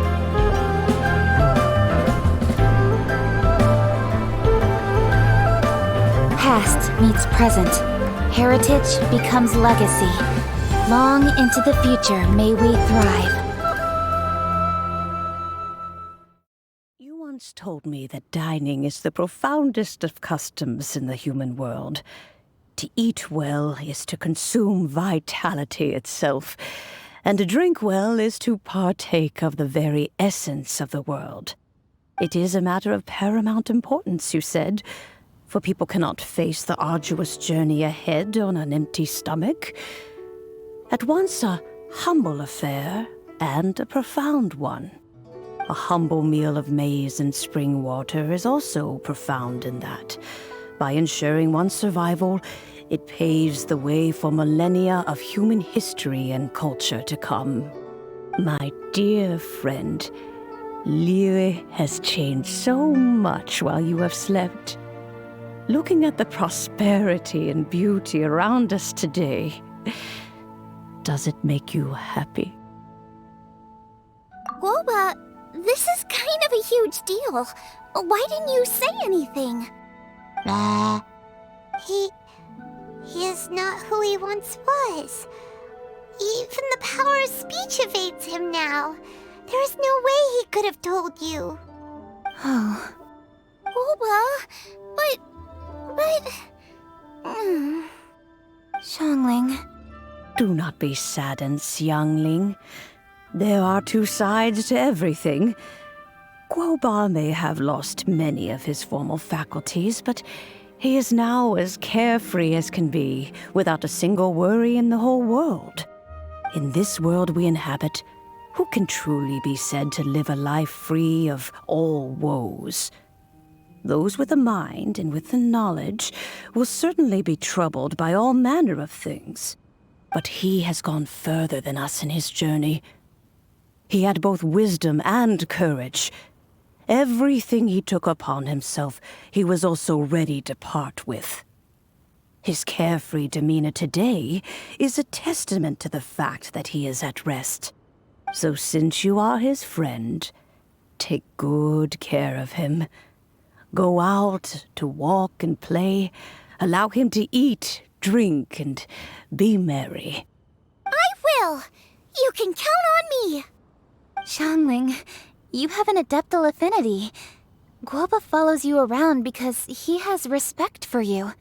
Past meets present. Heritage becomes legacy. Long into the future may we thrive. You once told me that dining is the profoundest of customs in the human world. To eat well is to consume vitality itself, and to drink well is to partake of the very essence of the world. It is a matter of paramount importance, you said. for people cannot face the arduous journey ahead on an empty stomach. At once a humble affair and a profound one. A humble meal of maize and spring water is also profound in that. By ensuring one's survival, it paves the way for millennia of human history and culture to come. My dear friend, Liyue has changed so much while you have slept. Looking at the prosperity and beauty around us today, does it make you happy? Guoba, this is kind of a huge deal. Why didn't you say anything? He is not who he once was. Even the power of speech evades him now. There is no way he could have told you. Oh. Guoba, but... Xiangling. Do not be saddened, Xiangling. There are two sides to everything. Guoba may have lost many of his formal faculties, but he is now as carefree as can be, without a single worry in the whole world. In this world we inhabit, who can truly be said to live a life free of all woes? Those with a mind and with the knowledge will certainly be troubled by all manner of things. But he has gone further than us in his journey. He had both wisdom and courage. Everything he took upon himself, he was also ready to part with. His carefree demeanor today is a testament to the fact that he is at rest. So since you are his friend, take good care of him. Go out to walk and play. Allow him to eat, drink, and be merry. I will! You can count on me! Xiangling, you have an adeptal affinity. Guoba follows you around because he has respect for you.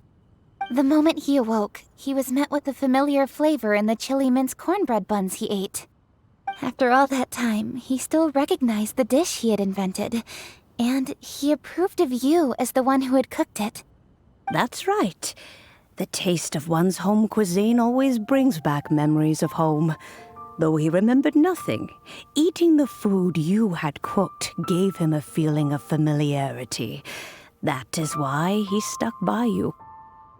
The moment he awoke, he was met with the familiar flavor in the chili mince cornbread buns he ate. After all that time, he still recognized the dish he had invented, and he approved of you as the one who had cooked it. That's right. The taste of one's home cuisine always brings back memories of home. Though he remembered nothing, eating the food you had cooked gave him a feeling of familiarity. That is why he stuck by you.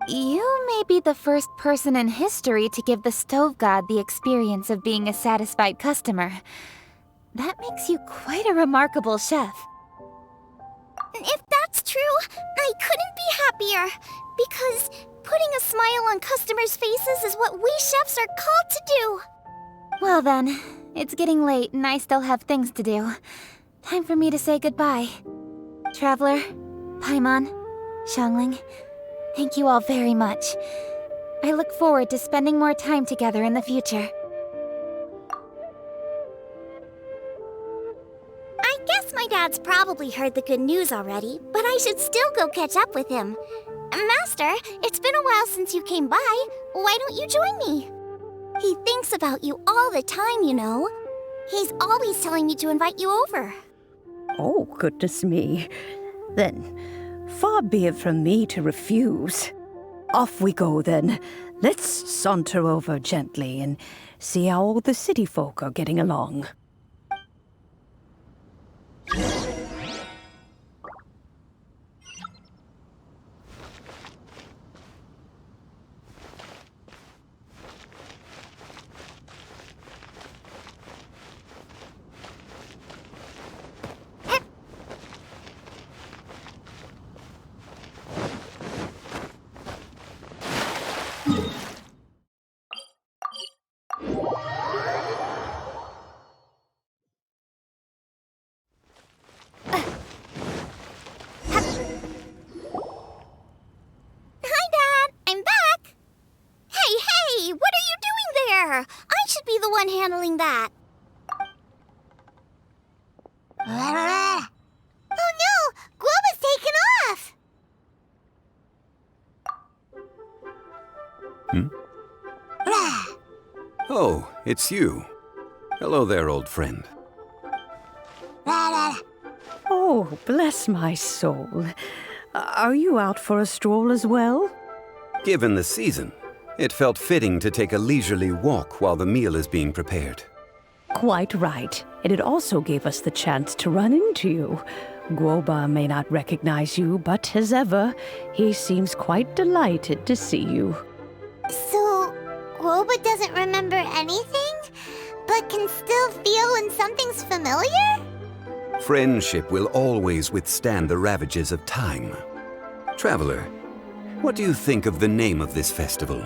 You may be the first person in history to give the stove god the experience of being a satisfied customer. That makes you quite a remarkable chef. If that's true, I couldn't be happier. Because putting a smile on customers' faces is what we chefs are called to do. Well then, it's getting late and I still have things to do. Time for me to say goodbye. Traveler, Paimon, Xiangling, thank you all very much. I look forward to spending more time together in the future. I guess my dad's probably heard the good news already, but I should still go catch up with him. Master, it's been a while since you came by. Why don't you join me? He thinks about you all the time, you know. He's always telling me to invite you over. Oh, goodness me. Then, far be it from me to refuse. Off we go, then. Let's saunter over gently and see how all the city folk are getting along. I should be the one handling that. Oh no! Guoba's taken off! Oh, it's you. Hello there, old friend. Oh, bless my soul. Are you out for a stroll as well? Given the season, it felt fitting to take a leisurely walk while the meal is being prepared. Quite right. And it also gave us the chance to run into you. Guoba may not recognize you, but as ever, he seems quite delighted to see you. So, Guoba doesn't remember anything, but can still feel when something's familiar? Friendship will always withstand the ravages of time. Traveler, what do you think of the name of this festival?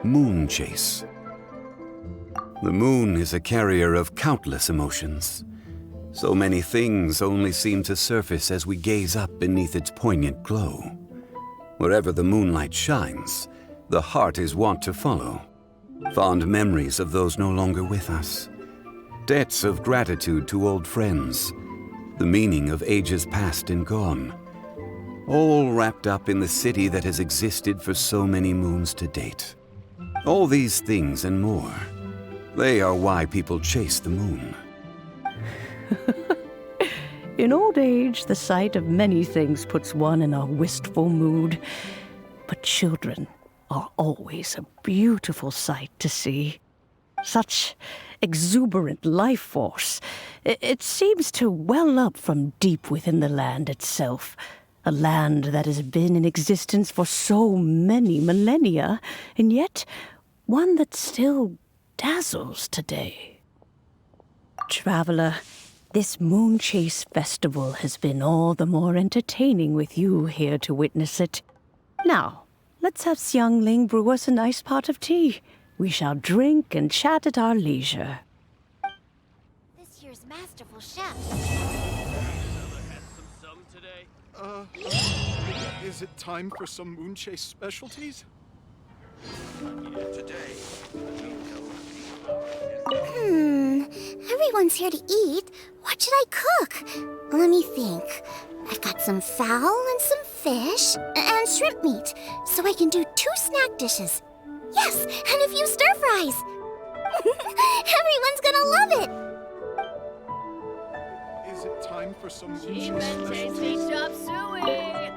Moonchase. The moon is a carrier of countless emotions. So many things only seem to surface as we gaze up beneath its poignant glow. Wherever the moonlight shines, the heart is wont to follow. Fond memories of those no longer with us. Debts of gratitude to old friends. The meaning of ages past and gone. All wrapped up in the city that has existed for so many moons to date. All these things and more. They are why people chase the moon. In old age, the sight of many things puts one in a wistful mood. But children are always a beautiful sight to see. Such exuberant life force. It seems to well up from deep within the land itself. A land that has been in existence for so many millennia, and yet one that still dazzles today. Traveler, this Moonchase festival has been all the more entertaining with you here to witness it. Now, let's have Xiangling brew us a nice pot of tea. We shall drink and chat at our leisure. This year's masterful chef. Is it time for some Moonchase specialties? Everyone's here to eat. What should I cook? Let me think. I've got some fowl and some fish and shrimp meat, so I can do 2 snack dishes. Yes, and a few stir fries. Everyone's gonna love it. Is it time for some Cheap Moonchase and tasty specialties? chop suey!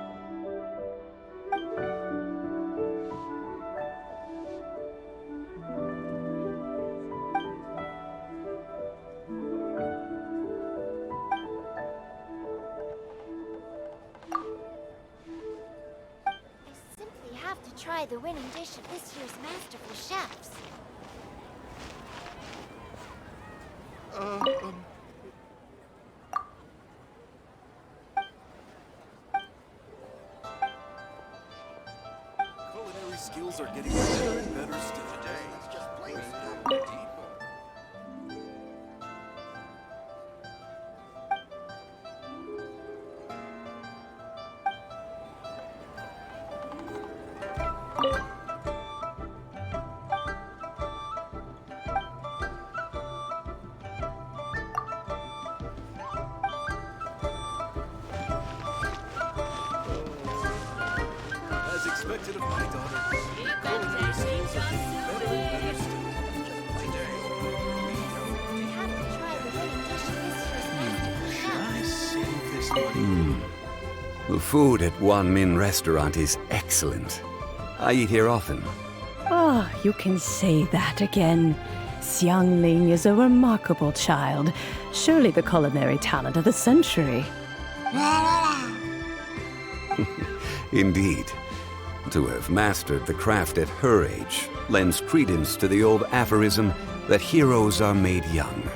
Simply have to try the winning dish of this year's masterful chefs. Culinary skills are getting better and better still. It's just plain deep. As expected of my daughter, culinary skills are getting better and better still. I save this money? The food at Wan Min restaurant is excellent. I eat here often. Ah, you can say that again. Xiangling is a remarkable child. Surely the culinary talent of the century. Indeed. To have mastered the craft at her age lends credence to the old aphorism that heroes are made young.